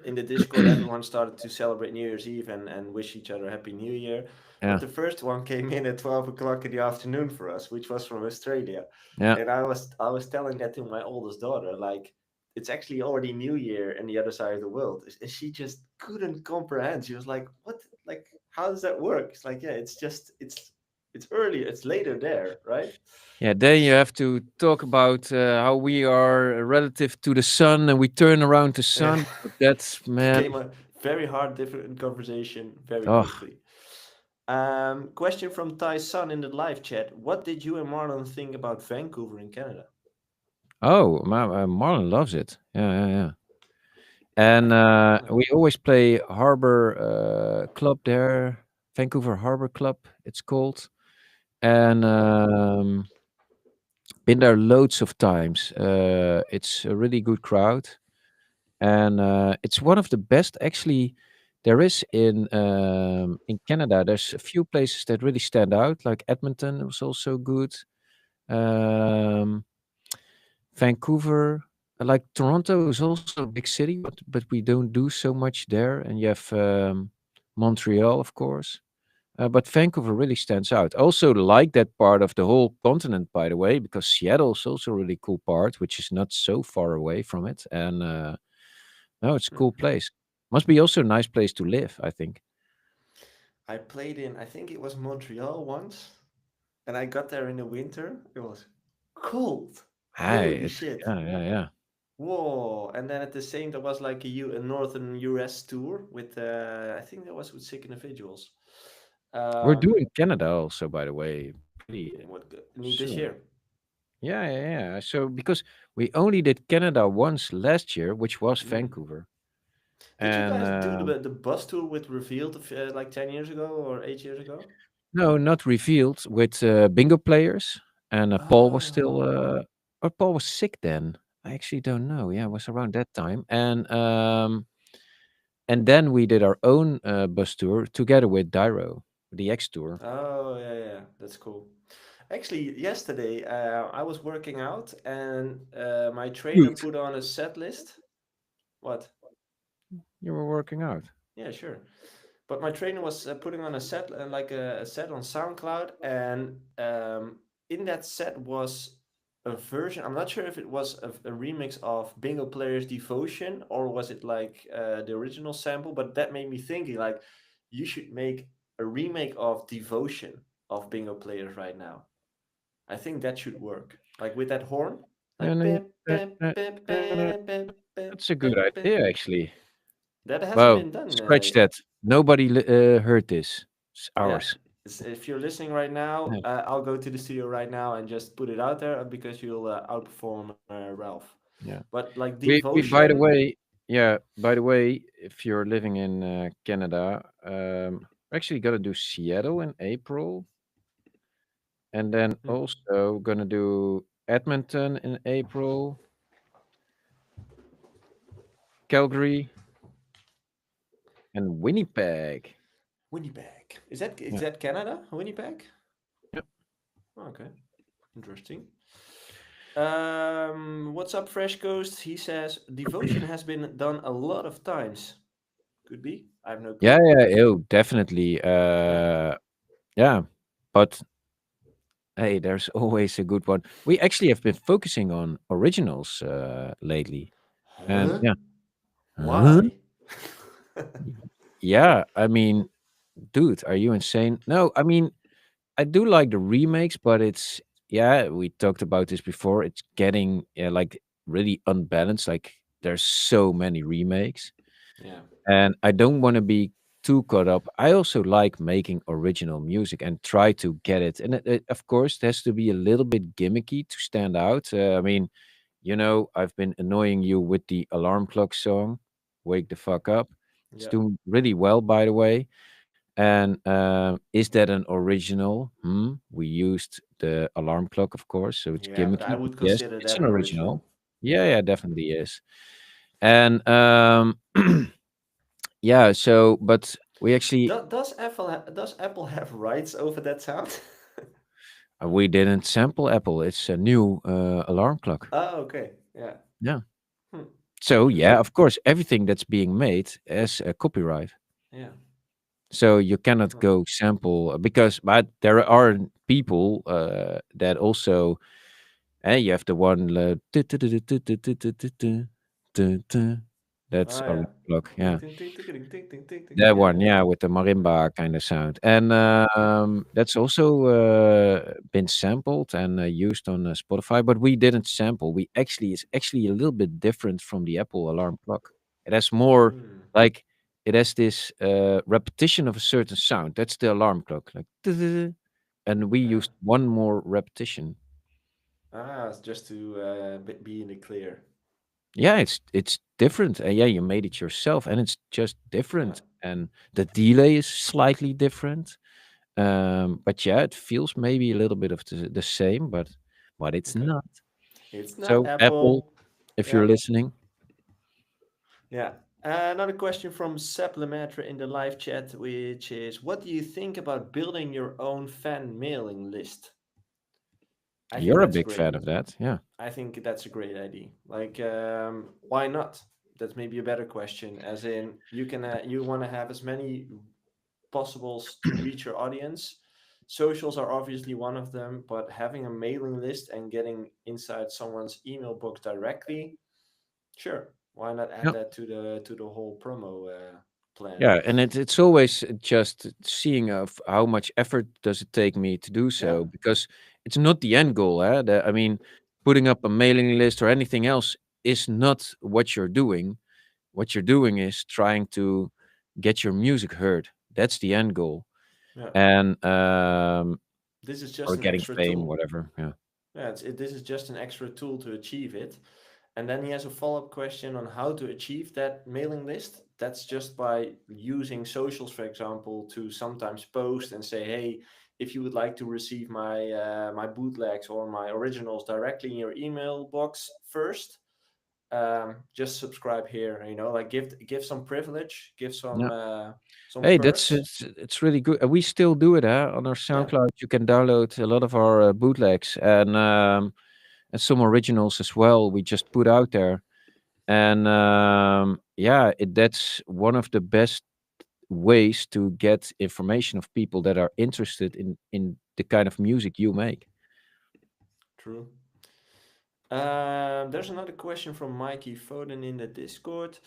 Speaker 1: in the Discord, everyone started to celebrate New Year's Eve and wish each other Happy New Year. But
Speaker 2: Yeah.
Speaker 1: the first one came in at 12 o'clock in the afternoon for us, which was from Australia.
Speaker 2: Yeah.
Speaker 1: And I was telling that to my oldest daughter, like it's actually already New Year in the other side of the world. And she just couldn't comprehend. She was like, "What? Like, how does that work?" It's like, yeah, it's earlier, it's later there, right?
Speaker 2: Yeah, then you have to talk about how we are relative to the sun and we turn around the
Speaker 1: Yeah.
Speaker 2: sun. But that's, man.
Speaker 1: Became a very hard, different conversation very
Speaker 2: Oh,
Speaker 1: quickly. Question from Ty's son in the live chat. What did you and Marlon think about Vancouver in Canada?
Speaker 2: oh, Marlon loves it. Yeah, yeah, yeah. And
Speaker 1: Yeah.
Speaker 2: we always play Harbor Club there, Vancouver Harbor Club, it's called. And been there loads of times. It's a really good crowd. And it's one of the best actually there is in Canada. There's a few places that really stand out, like Edmonton was also good. Um, Vancouver, like Toronto is also a big city, but we don't do so much there. And you have Montreal, of course. But Vancouver really stands out. I also like that part of the whole continent, by the way, because Seattle is also a really cool part, which is not so far away from it. And no, it's a cool
Speaker 1: Mhm.
Speaker 2: place. Must be also a nice place to live, I think.
Speaker 1: I played in, I think it was Montreal once, and I got there in the winter. It was cold.
Speaker 2: Hey,
Speaker 1: Holy
Speaker 2: it's
Speaker 1: shit.
Speaker 2: yeah, yeah, yeah.
Speaker 1: Whoa. And then at the same, there was like a northern US tour with, I think that was with Sick Individuals.
Speaker 2: We're
Speaker 1: Um,
Speaker 2: doing Canada also, by the way, pretty
Speaker 1: need this
Speaker 2: soon.
Speaker 1: year.
Speaker 2: Yeah, yeah, yeah. So because we only did Canada once last year, which was
Speaker 1: Mm.
Speaker 2: Vancouver,
Speaker 1: Did you
Speaker 2: and
Speaker 1: guys do the bus tour with Revealed like 10 years ago or 8 years ago?
Speaker 2: no, not revealed with bingo players, and Paul was still,
Speaker 1: Oh.
Speaker 2: or Paul was sick then. I actually don't know. Yeah, it was around that time, and then we did our own bus tour together with Dyro, the X tour.
Speaker 1: Oh, yeah, yeah, that's cool. Actually, yesterday I was working out and my trainer
Speaker 2: Dude,
Speaker 1: put on a set list. What?
Speaker 2: you were working out.
Speaker 1: Yeah, sure. But my trainer was putting on a set, like a set on SoundCloud, and in that set was a version. I'm not sure if it was a remix of Bingo Player's Devotion or was it like the original sample. But that made me thinking, like, you should make a remake of Devotion of Bingo Players right now. I think that should work. Like with that horn, like bip bip bip bip bip bip
Speaker 2: That's a good
Speaker 1: bip bip.
Speaker 2: idea, actually.
Speaker 1: That hasn't
Speaker 2: Wow,
Speaker 1: been done.
Speaker 2: scratch that. Nobody heard this. It's
Speaker 1: Yeah,
Speaker 2: ours.
Speaker 1: if you're listening right now,
Speaker 2: Yeah.
Speaker 1: I'll go to the studio right now and just put it out there because you'll outperform Ralph.
Speaker 2: Yeah.
Speaker 1: But like
Speaker 2: We by the
Speaker 1: Devotion,
Speaker 2: way, yeah, by the way, if you're living in Canada, we're actually gonna do Seattle in April, and then
Speaker 1: hmm,
Speaker 2: also gonna do Edmonton in April, Calgary, and Winnipeg.
Speaker 1: Winnipeg. Is
Speaker 2: Yeah.
Speaker 1: that Canada? Winnipeg?
Speaker 2: Yep.
Speaker 1: Okay, interesting. What's up, Fresh Coast? He says Devotion has been done a lot of times. Could be. I have no
Speaker 2: Yeah,
Speaker 1: clue.
Speaker 2: yeah, oh, definitely.
Speaker 1: Yeah.
Speaker 2: Yeah, but hey, there's always a good one. We actually have been focusing on originals lately, and
Speaker 1: Huh?
Speaker 2: yeah. Huh?
Speaker 1: Why?
Speaker 2: Yeah, I mean, dude, are you insane? No, I mean, I do like the remakes, but it's yeah, we talked about this before. It's getting yeah, like really unbalanced. Like there's so many remakes,
Speaker 1: Yeah.
Speaker 2: and I don't want to be too caught up. I also like making original music and try to get it. And of course, it has to be a little bit gimmicky to stand out. I mean, I've been annoying you with the alarm clock song, Wake the Fuck Up. It's
Speaker 1: Yeah.
Speaker 2: doing really well, by the way. And is that an original? We used the alarm clock, of course, so it's
Speaker 1: Yeah, but I
Speaker 2: gimmicky. But
Speaker 1: would
Speaker 2: yes,
Speaker 1: consider
Speaker 2: it's
Speaker 1: that
Speaker 2: an
Speaker 1: an
Speaker 2: original.
Speaker 1: original.
Speaker 2: Yeah, yeah, definitely is. And yeah, so but we actually
Speaker 1: Does Apple have rights over that sound?
Speaker 2: we didn't sample Apple. It's a new alarm clock.
Speaker 1: Oh, okay. Yeah.
Speaker 2: Yeah.
Speaker 1: Hmm.
Speaker 2: So yeah,
Speaker 1: Interesting.
Speaker 2: of course, everything that's being made has a copyright.
Speaker 1: Yeah.
Speaker 2: So you cannot
Speaker 1: Huh.
Speaker 2: go sample because, but there are people that also, and you have the one that's
Speaker 1: Oh
Speaker 2: a
Speaker 1: yeah.
Speaker 2: clock,
Speaker 1: Ding,
Speaker 2: yeah.
Speaker 1: ding, ding, ding, ding, ding, ding, ding, ding.
Speaker 2: That
Speaker 1: Yeah,
Speaker 2: one,
Speaker 1: yeah.
Speaker 2: yeah, with the marimba kind of sound, and that's also been sampled and used on Spotify. But we didn't sample. We actually it's actually a little bit different from the Apple alarm clock. It has more
Speaker 1: Hmm.
Speaker 2: like it has this repetition of a certain sound. That's the alarm clock, like, and we
Speaker 1: Yeah.
Speaker 2: used one more repetition.
Speaker 1: It's just to be in the clear.
Speaker 2: Yeah, it's different. Yeah, you made it yourself, and it's just
Speaker 1: Yeah.
Speaker 2: different, and the delay is slightly different. But yeah, it feels maybe a little bit of the same, but it's
Speaker 1: Okay.
Speaker 2: not.
Speaker 1: It's not
Speaker 2: So Apple,
Speaker 1: Apple.
Speaker 2: if
Speaker 1: Yeah.
Speaker 2: you're listening,
Speaker 1: Yeah. Another question from Sepp Lemaitre in the live chat, which is, what do you think about building your own fan mailing list? I think
Speaker 2: you're a
Speaker 1: that's
Speaker 2: big
Speaker 1: great.
Speaker 2: fan of that. Yeah.
Speaker 1: I think that's a great idea. Like, why not? That's maybe a better question. As in, you want to have as many possibles to reach your audience. Socials are obviously one of them, but having a mailing list and getting inside someone's email box directly, sure. Why not add
Speaker 2: Yeah.
Speaker 1: that to the whole promo plan?
Speaker 2: Yeah, and it's always just seeing of how much effort does it take me to do
Speaker 1: Yeah,
Speaker 2: so, because it's not the end goal. I mean, putting up a mailing list or anything else is not what you're doing. What you're doing is trying to get your music heard. That's the end goal,
Speaker 1: yeah.
Speaker 2: and
Speaker 1: This is just
Speaker 2: or
Speaker 1: an
Speaker 2: getting
Speaker 1: extra
Speaker 2: fame,
Speaker 1: tool.
Speaker 2: whatever. Yeah.
Speaker 1: Yeah, this is just an extra tool to achieve it. And then he has a follow up question on how to achieve that mailing list. That's just by using socials, for example, to sometimes post and say, "Hey, if you would like to receive my bootlegs or my originals directly in your email box first, just subscribe here." You know, like give some privilege, give
Speaker 2: Yeah.
Speaker 1: some
Speaker 2: Hey, that's
Speaker 1: perks.
Speaker 2: it's really good. We still do it, on our
Speaker 1: Yeah,
Speaker 2: SoundCloud. You can download a lot of our bootlegs and some originals as well. We just put out there, and yeah, that's one of the best ways to get information of people that are interested in the kind of music you make.
Speaker 1: true. There's another question from Mikey Foden in the Discord.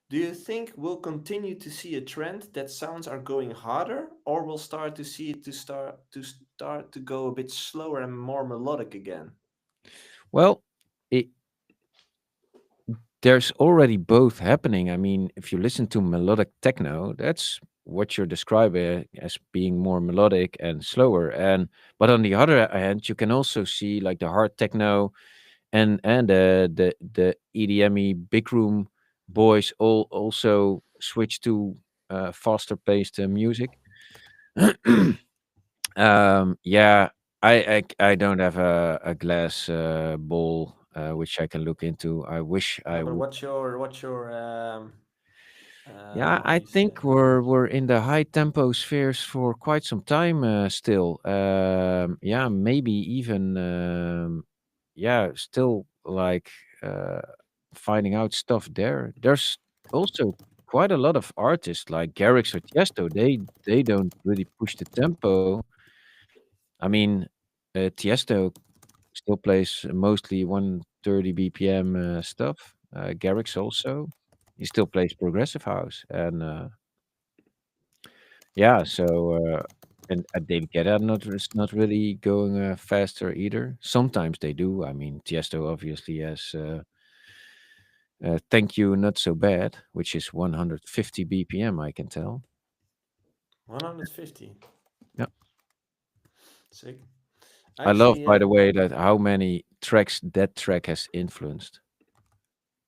Speaker 1: Do you think we'll continue to see a trend that sounds are going harder, or we'll start to see it start to go a bit slower and more melodic again?
Speaker 2: Well, it, there's already both happening. I mean, if you listen to melodic techno, that's what you're describing as being more melodic and slower. And but on the other hand, you can also see like the hard techno and the EDME big room boys all also switch to faster paced music. Yeah, I don't have a glass bowl which I can look into. I wish
Speaker 1: No,
Speaker 2: I
Speaker 1: but
Speaker 2: would.
Speaker 1: what's your
Speaker 2: Yeah,
Speaker 1: how do
Speaker 2: I
Speaker 1: you say?
Speaker 2: think we're in the high tempo spheres for quite some time still. Yeah, maybe even yeah, still like uh, finding out stuff there. There's also quite a lot of artists like Garrix or Tiesto. They don't really push the tempo. I mean, Tiesto still plays mostly 130 BPM stuff. Garrix also. He still plays progressive house, and yeah, so and David Guetta not is not really going faster either. Sometimes they do. I mean, Tiesto obviously has "Thank You Not So Bad," which is 150 BPM. I can tell.
Speaker 1: 150.
Speaker 2: Yeah.
Speaker 1: Sick.
Speaker 2: I love,
Speaker 1: Actually,
Speaker 2: by the way, that how many tracks that track has influenced.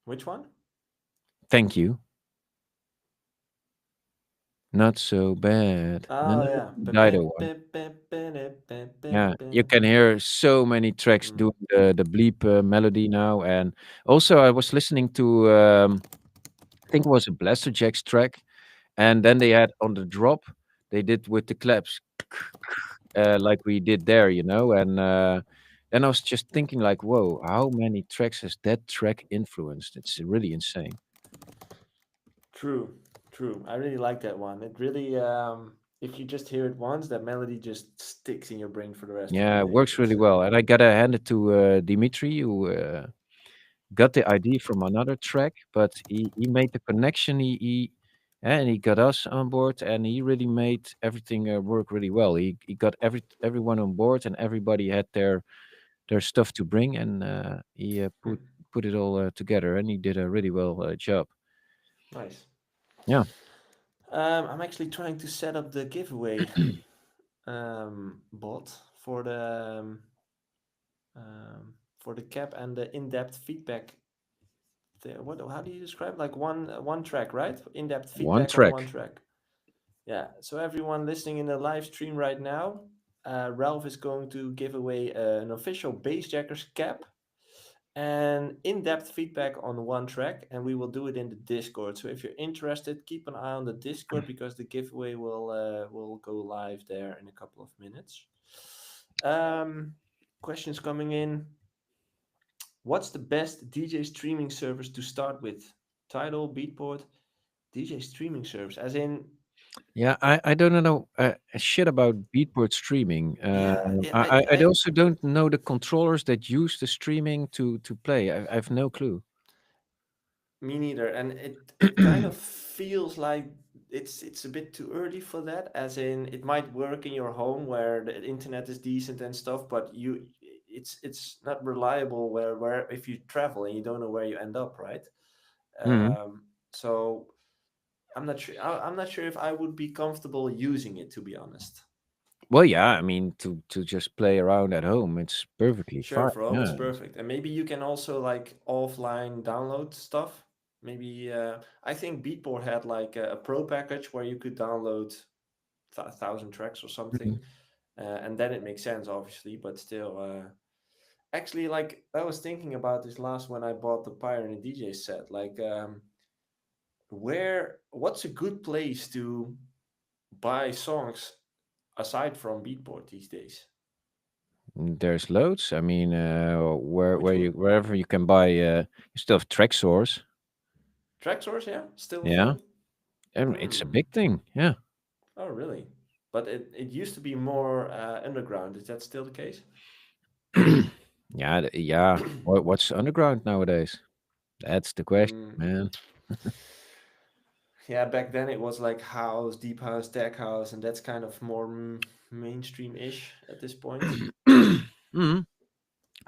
Speaker 1: which one?
Speaker 2: Thank you. Not so bad. No,
Speaker 1: Oh yeah.
Speaker 2: Dido one. Yeah, you can hear so many tracks
Speaker 1: Mm.
Speaker 2: doing the bleep melody now, and also I was listening to I think it was a Blaster Jacks track, and then they had on the drop they did with the claps, like we did there, and then I was just thinking like, whoa, how many tracks has that track influenced? It's really insane.
Speaker 1: True, true. I really like that one. It really, if you just hear it once, that melody just sticks in your brain for the rest of the
Speaker 2: Yeah, it
Speaker 1: day.
Speaker 2: works really
Speaker 1: It's
Speaker 2: well, and I gotta hand it to Dimitri who got the idea from another track, but he made the connection. And he got us on board, and he really made everything work really well. He got everyone on board, and everybody had their stuff to bring, and he
Speaker 1: hmm,
Speaker 2: put it all together, and he did a really well job.
Speaker 1: nice.
Speaker 2: Yeah.
Speaker 1: I'm actually trying to set up the giveaway bot for the cap and the in-depth feedback. What? How do you describe? Like one track, right? In-depth
Speaker 2: One
Speaker 1: feedback on one
Speaker 2: track.
Speaker 1: track. Yeah. So everyone listening in the live stream right now, Ralph is going to give away an official Bassjackers cap and in-depth feedback on one track, and we will do it in the Discord. So if you're interested, keep an eye on the Discord because the giveaway will go live there in a couple of minutes. Questions coming in. What's the best DJ streaming service to start with? Tidal, Beatport, DJ streaming service, as in,
Speaker 2: Yeah, I don't know shit about Beatport streaming.
Speaker 1: yeah,
Speaker 2: I also don't know the controllers that use the streaming to play. I have no clue.
Speaker 1: me neither, and it kind of feels like it's a bit too early for that. As in, it might work in your home where the internet is decent and stuff, but it's not reliable where if you travel and you don't know where you end up, right?
Speaker 2: Mhm.
Speaker 1: So I'm not sure. I'm not sure if I would be comfortable using it, to be honest.
Speaker 2: Well, yeah, I mean to just play around at home, it's perfectly
Speaker 1: Sure,
Speaker 2: fine.
Speaker 1: for home it's
Speaker 2: Yeah.
Speaker 1: perfect, and maybe you can also like offline download stuff. Maybe I think Beatport had like a pro package where you could download 1,000 tracks or something,
Speaker 2: Mhm.
Speaker 1: and then it makes sense, obviously. But still, actually, like I was thinking about this last when I bought the Pioneer DJ set. Like, what's a good place to buy songs aside from Beatport these days?
Speaker 2: There's loads. I mean,
Speaker 1: Which would
Speaker 2: wherever you can buy, you still have track source.
Speaker 1: Traxsource, yeah, still a
Speaker 2: Yeah,
Speaker 1: thing.
Speaker 2: and it's a
Speaker 1: Hmm.
Speaker 2: big thing. Yeah.
Speaker 1: Oh, really? But it used to be more underground. Is that still the case?
Speaker 2: Yeah, yeah. What's underground nowadays? That's the question,
Speaker 1: Mm,
Speaker 2: man.
Speaker 1: yeah, back then it was like house, deep house, tech house, and that's kind of more mainstream-ish at this point.
Speaker 2: Mhm.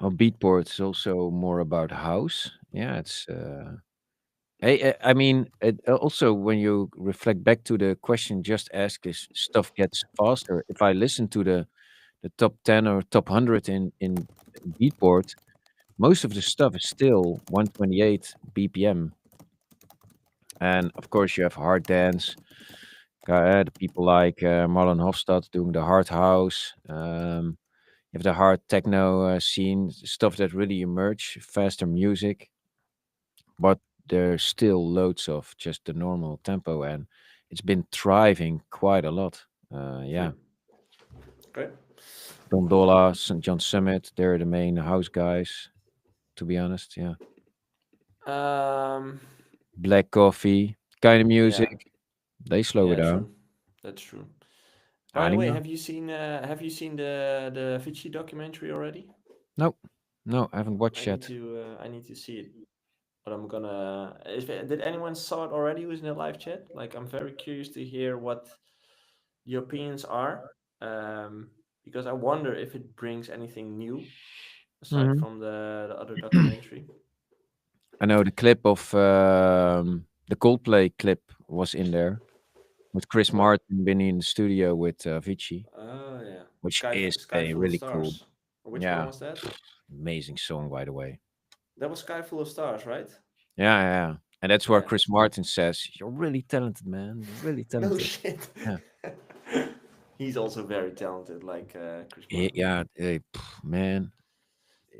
Speaker 2: Well, Beatport is also more about house. Yeah, it's. I mean, also when you reflect back to the question just asked, is stuff gets faster. If I listen to the top 10 or top 100 in Beatport, most of the stuff is still 128 BPM. And of course, you have hard dance, the people like Marlon Hofstad doing the hard house. You have the hard techno scene, stuff that really emerge, faster music, but there's still loads of just the normal tempo, and it's been thriving quite a lot. Yeah,
Speaker 1: Hmm. Okay.
Speaker 2: Gondola, St. John Summit, they're the main house guys, to be honest. Yeah,
Speaker 1: Um.
Speaker 2: Black Coffee, kind of
Speaker 1: Yeah.
Speaker 2: music, they slow it
Speaker 1: Yeah.
Speaker 2: down.
Speaker 1: True. That's true. By the way,
Speaker 2: Anima?
Speaker 1: have you seen the Avicii documentary already?
Speaker 2: No, no, I haven't watched yet.
Speaker 1: I need to see it. But I'm gonna. Did anyone saw it already? Who's in the live chat? Like, I'm very curious to hear what the opinions are, because I wonder if it brings anything new aside
Speaker 2: Mhm.
Speaker 1: from the other documentary.
Speaker 2: I know the clip of the Coldplay clip was in there. with Chris
Speaker 1: What?
Speaker 2: Martin being in the studio with Avicii,
Speaker 1: Oh yeah,
Speaker 2: which is
Speaker 1: Sky
Speaker 2: a
Speaker 1: Full of
Speaker 2: really cool,
Speaker 1: Stars. Which one
Speaker 2: yeah,
Speaker 1: was that?
Speaker 2: amazing song, by the way.
Speaker 1: That was Sky Full of Stars, right?
Speaker 2: Yeah, yeah. And that's where
Speaker 1: Yeah.
Speaker 2: Chris Martin says, "You're really talented, man. You're really
Speaker 1: No
Speaker 2: talented."
Speaker 1: shit.
Speaker 2: Yeah,
Speaker 1: He's also very talented, like Chris Martin.
Speaker 2: yeah, man,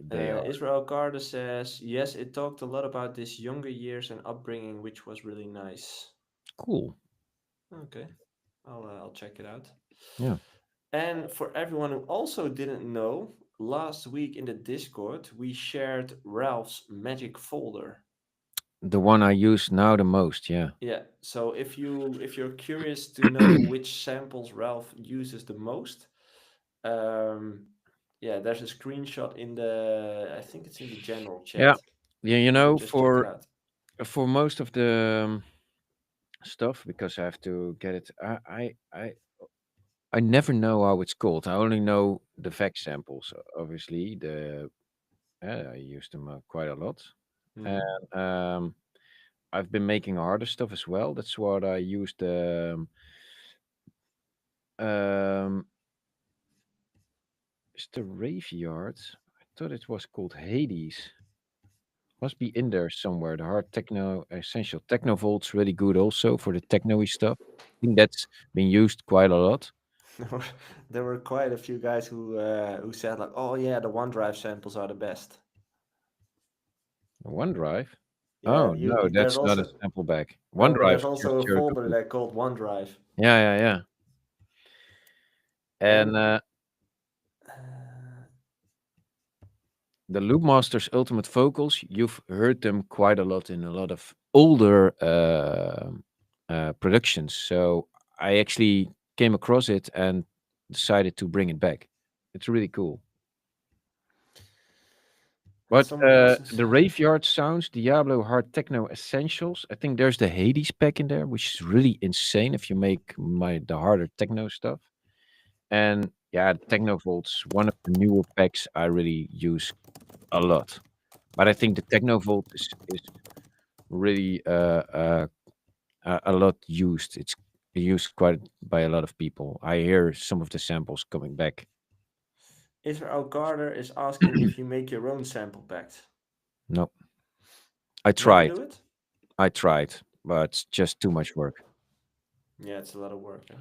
Speaker 2: they are
Speaker 1: Israel Carter says, yes, it talked a lot about his younger years and upbringing, which was really nice.
Speaker 2: cool.
Speaker 1: Okay, I'll check it out.
Speaker 2: Yeah,
Speaker 1: And for everyone who also didn't know, last week in the Discord we shared Ralph's magic folder.
Speaker 2: the one I use now the most. Yeah.
Speaker 1: Yeah, so if you're curious to know which samples Ralph uses the most, um, yeah, there's a screenshot in the, I think it's in the general
Speaker 2: Yeah,
Speaker 1: chat.
Speaker 2: yeah.
Speaker 1: You can just check it out.
Speaker 2: For most of the stuff, because I have to get it. I never know how it's called. I only know the fact samples. Obviously, I use them quite a lot,
Speaker 1: Hmm.
Speaker 2: and I've been making harder stuff as well. That's what I used. Um, is the Raveyard? I thought it was called Hades. Must be in there somewhere. The hard techno essential techno volt's really good also for the techno-y stuff. I think that's been used quite a lot.
Speaker 1: There were there were quite a few guys who said like, oh yeah, the OneDrive samples are the best.
Speaker 2: OneDrive.
Speaker 1: Yeah,
Speaker 2: Oh no,
Speaker 1: there's
Speaker 2: that's not a
Speaker 1: also
Speaker 2: sample bag.
Speaker 1: no, but
Speaker 2: OneDrive
Speaker 1: there's
Speaker 2: is
Speaker 1: also
Speaker 2: just
Speaker 1: a
Speaker 2: your
Speaker 1: folder
Speaker 2: Google.
Speaker 1: there called OneDrive.
Speaker 2: Yeah, yeah, yeah. And
Speaker 1: And uh,
Speaker 2: the Loopmasters Ultimate Vocals, you've heard them quite a lot in a lot of older productions. So I actually came across it and decided to bring it back. It's really cool.
Speaker 1: and
Speaker 2: But
Speaker 1: someone else's.
Speaker 2: the Raveyard Sounds, Diablo Hard Techno Essentials, I think there's the Hades pack in there, which is really insane if you make the harder techno stuff. And yeah, Technovolt's one of the newer packs I really use a lot. But I think the Technovolt is really a lot used. It's used quite by a lot of people. I hear some of the samples coming back.
Speaker 1: Israel Carter is asking if you make your own sample packs.
Speaker 2: No, I
Speaker 1: Never
Speaker 2: tried.
Speaker 1: do it?
Speaker 2: I tried, but it's just too much work.
Speaker 1: Yeah, it's a lot of work. Huh?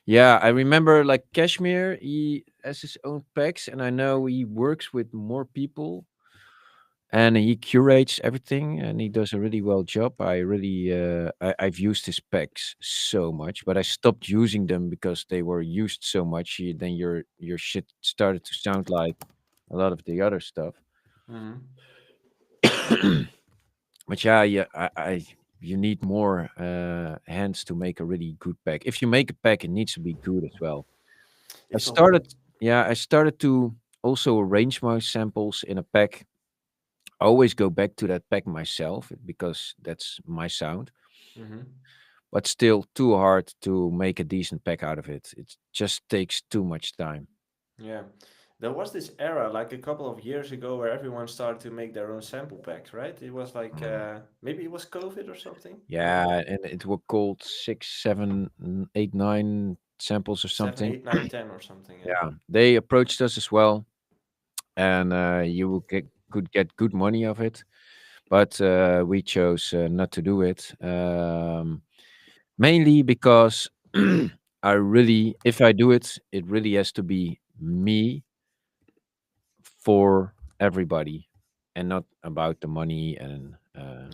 Speaker 2: Yeah, I remember like Kashmir, he has his own packs, and I know he works with more people and he curates everything and he does a really well job. I've used his packs so much, but I stopped using them because they were used so much. Then your shit started to sound like a lot of the other stuff.
Speaker 1: Mm-hmm.
Speaker 2: But yeah, yeah, I you need more hands to make a really good pack. If you make a pack, it needs to be good as well. I
Speaker 1: It's a
Speaker 2: started,
Speaker 1: whole.
Speaker 2: yeah, I started to also arrange my samples in a pack. I always go back to that pack myself because that's my sound,
Speaker 1: Mm-hmm.
Speaker 2: but still too hard to make a decent pack out of it. It just takes too much time.
Speaker 1: Yeah. There was this era like a couple of years ago where everyone started to make their own sample packs, right? It was like maybe it was COVID or something. I don't
Speaker 2: Yeah,
Speaker 1: know.
Speaker 2: and it were called 6, 7, 8, 9 samples or
Speaker 1: Seven,
Speaker 2: something.
Speaker 1: eight, nine, 10 or something. Yeah.
Speaker 2: Yeah, they approached us as well, and could get good money of it, but we chose not to do it. Mainly because if I do it, it really has to be me for everybody and not about the money and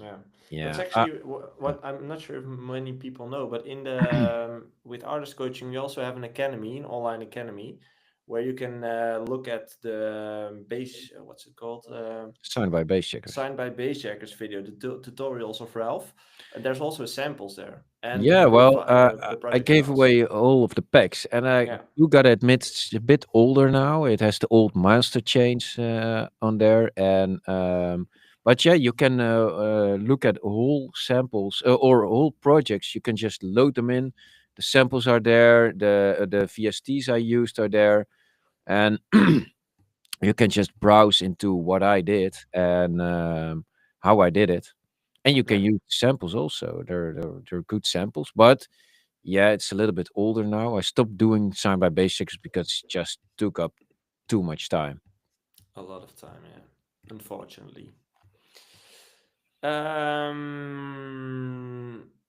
Speaker 1: Yeah, that's
Speaker 2: yeah.
Speaker 1: actually what I'm not sure if many people know, but in the with artist coaching, we also have an academy, an online academy, where you can look at the base. What's it called?
Speaker 2: Signed by bass checkers.
Speaker 1: Signed by Bassjackers video, the tutorials of Ralph. And there's also samples there, and
Speaker 2: Yeah,
Speaker 1: the
Speaker 2: well,
Speaker 1: profile, the
Speaker 2: I
Speaker 1: project
Speaker 2: gave
Speaker 1: files.
Speaker 2: away all of the packs, and I
Speaker 1: Yeah,
Speaker 2: you gotta admit it's a bit older now. It has the old master chains on there, and but yeah, you can look at whole samples or whole projects. You can just load them in. The samples are there. The VSTs I used are there, and you can just browse into what I did and how I did it, and you
Speaker 1: yeah,
Speaker 2: can use samples also. They're good samples, but yeah, it's a little bit older now. I stopped doing Sound by Basics because it just took up too much time.
Speaker 1: A lot of time, yeah. Unfortunately.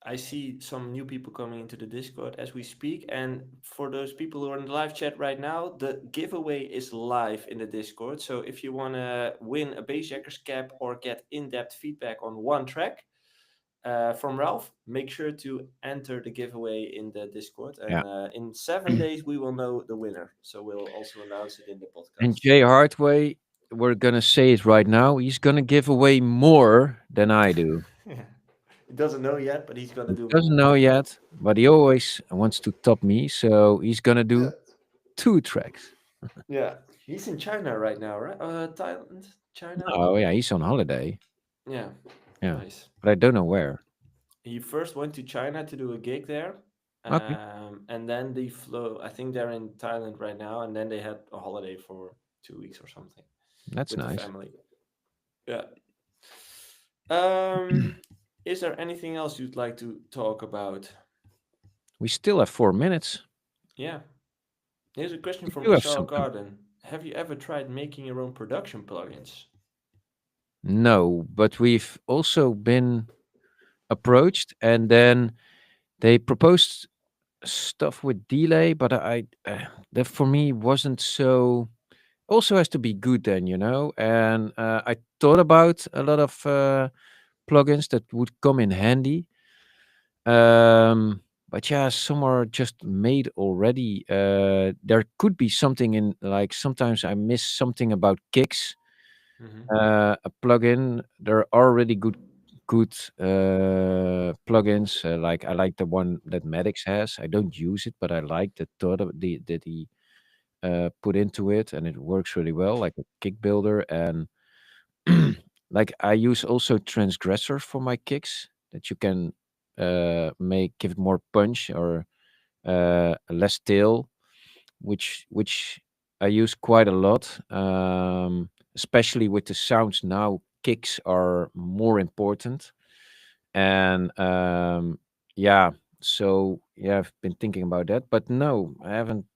Speaker 1: I see some new people coming into the Discord as we speak. And for those people who are in the live chat right now, the giveaway is live in the Discord. So if you want to win a Bassjackers cap or get in-depth feedback on one track from Ralph, make sure to enter the giveaway in the Discord.
Speaker 2: Yeah.
Speaker 1: And in 7 days, we will know the winner. So we'll also announce it in the
Speaker 2: And
Speaker 1: podcast.
Speaker 2: Jay Hardway, we're gonna say it right now. He's gonna give away more than I do.
Speaker 1: Yeah. He doesn't know yet, but he's going to
Speaker 2: He
Speaker 1: do
Speaker 2: doesn't
Speaker 1: more.
Speaker 2: know yet, but he always wants to top me. So he's gonna
Speaker 1: Yeah.
Speaker 2: do 2 tracks.
Speaker 1: Yeah, he's in China right now, right? Thailand, China.
Speaker 2: Oh yeah, he's on holiday.
Speaker 1: Yeah,
Speaker 2: Yeah,
Speaker 1: nice.
Speaker 2: but I don't know where.
Speaker 1: He first went to China to do a gig there,
Speaker 2: Okay,
Speaker 1: and then they flew. I think they're in Thailand right now, and then they had a holiday for 2 weeks or something
Speaker 2: that's
Speaker 1: with the
Speaker 2: nice.
Speaker 1: family. Yeah. Um, is there anything else you'd like to talk about?
Speaker 2: We still have 4 minutes.
Speaker 1: Yeah. Here's a question
Speaker 2: We
Speaker 1: from
Speaker 2: do have
Speaker 1: Michelle
Speaker 2: some time.
Speaker 1: Garden. Have you ever tried making your own production plugins?
Speaker 2: No, but we've also been approached, and then they proposed stuff with delay, but that for me wasn't so. Also has to be good then, and I thought about a lot of plugins that would come in handy. But yeah, some are just made already. There could be something in, like, sometimes I miss something about kicks.
Speaker 1: Mm-hmm.
Speaker 2: A plugin. There are really good plugins. Like, I like the one that Maddox has. I don't use it, but I like the thought of that he put into it, and it works really well, like a kick builder. And like, I use also Transgressor for my kicks, that you can make give it more punch, or less tail, which I use quite a lot, especially with the sounds now. Kicks are more important, and yeah. So yeah, I've been thinking about that, but no, I haven't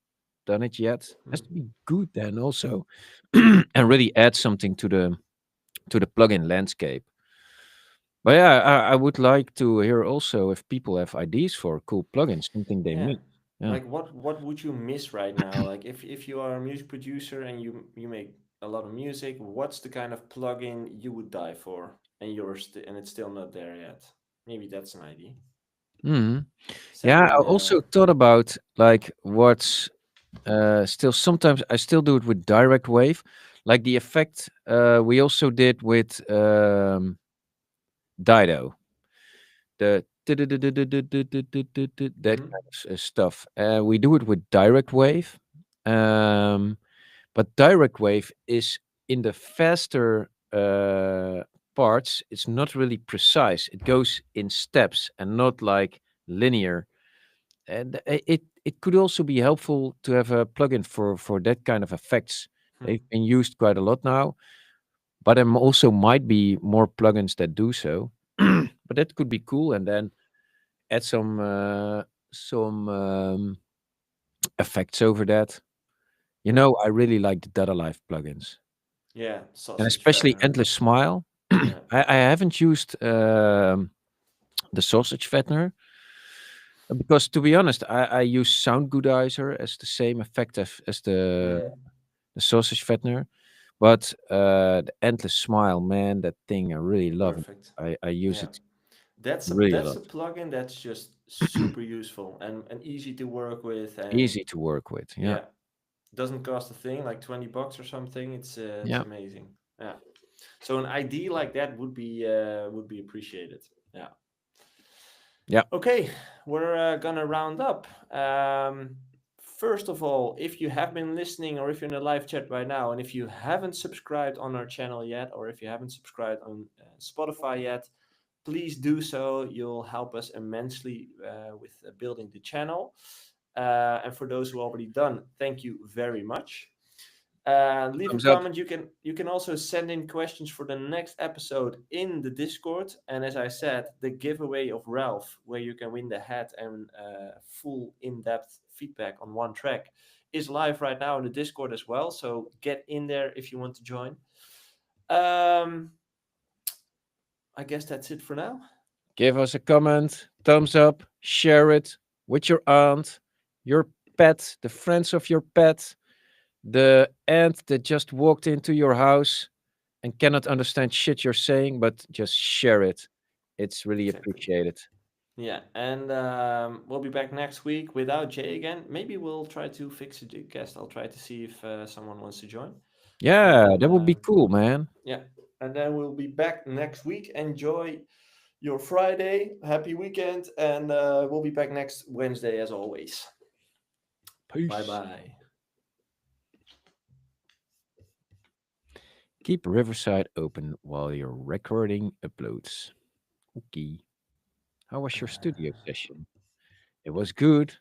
Speaker 2: done it yet. Has to be good then also, and really add something to the plugin landscape. But yeah, I would like to hear also if people have ideas for cool plugins, something they
Speaker 1: Yeah.
Speaker 2: make. Yeah.
Speaker 1: Like what would you miss right now? Like if you are a music producer and you make a lot of music, what's the kind of plugin you would die for and and it's still not there yet? Maybe that's an idea.
Speaker 2: Mhm.
Speaker 1: Send
Speaker 2: Yeah,
Speaker 1: it
Speaker 2: I
Speaker 1: in
Speaker 2: also thought about, like, what's still, sometimes I still do it with direct wave, like the effect we also did with Dido, the that
Speaker 1: mm-hmm.
Speaker 2: kind of stuff. We do it with direct wave, um, but direct wave is in the faster parts. It's not really precise. It goes in steps and not like linear. And it could also be helpful to have a plugin for that kind of effects. They've been used quite a lot now, but there also might be more plugins that do so. But that could be cool, and then add some effects over that. I really like the Data Life plugins,
Speaker 1: Yeah,
Speaker 2: and
Speaker 1: sausage
Speaker 2: especially
Speaker 1: fattener.
Speaker 2: Endless Smile.
Speaker 1: Yeah.
Speaker 2: I haven't used the Sausage Fattener, because, to be honest, I use Sound Goodizer as the same effect as
Speaker 1: Mm-hmm.
Speaker 2: the Sausage Fattener. But the Endless Smile, man, that thing I really love it.
Speaker 1: Perfect.
Speaker 2: I use
Speaker 1: Yeah.
Speaker 2: it
Speaker 1: That's a
Speaker 2: really a
Speaker 1: that's
Speaker 2: lot.
Speaker 1: a plugin that's just super useful and easy to work with and
Speaker 2: Easy to work with. Yeah,
Speaker 1: yeah, doesn't cost a thing, like $20 or something. It's
Speaker 2: yeah,
Speaker 1: amazing. Yeah. So an ID like that would be appreciated. Yeah.
Speaker 2: yeah.
Speaker 1: Okay, we're gonna round up. First of all, if you have been listening or if you're in the live chat right now, and if you haven't subscribed on our channel yet, or if you haven't subscribed on Spotify yet, please do so. You'll help us immensely with building the channel. And for those who already done, thank you very much. Leave a
Speaker 2: Thumbs up.
Speaker 1: comment. You can also send in questions for the next episode in the Discord. And as I said, the giveaway of Ralph, where you can win the hat and full in-depth feedback on one track, is live right now in the Discord as well. So get in there if you want to join. I guess that's it for now.
Speaker 2: Give us a comment, thumbs up, share it with your aunt, your pet, the friends of your pet, the ant that just walked into your house and cannot understand shit you're saying, but just share it. It's really
Speaker 1: Exactly.
Speaker 2: appreciated.
Speaker 1: Yeah, and we'll be back next week without Jay again. Maybe we'll try to fix a guest. I'll try to see if someone wants to join.
Speaker 2: Yeah,
Speaker 1: And
Speaker 2: that would be cool, man.
Speaker 1: yeah, and then we'll be back next week. Enjoy your Friday. Happy weekend, and we'll be back next Wednesday as always.
Speaker 2: Peace.
Speaker 1: Bye bye.
Speaker 2: Keep Riverside open while your recording uploads. Okay. How was your studio session? It was good.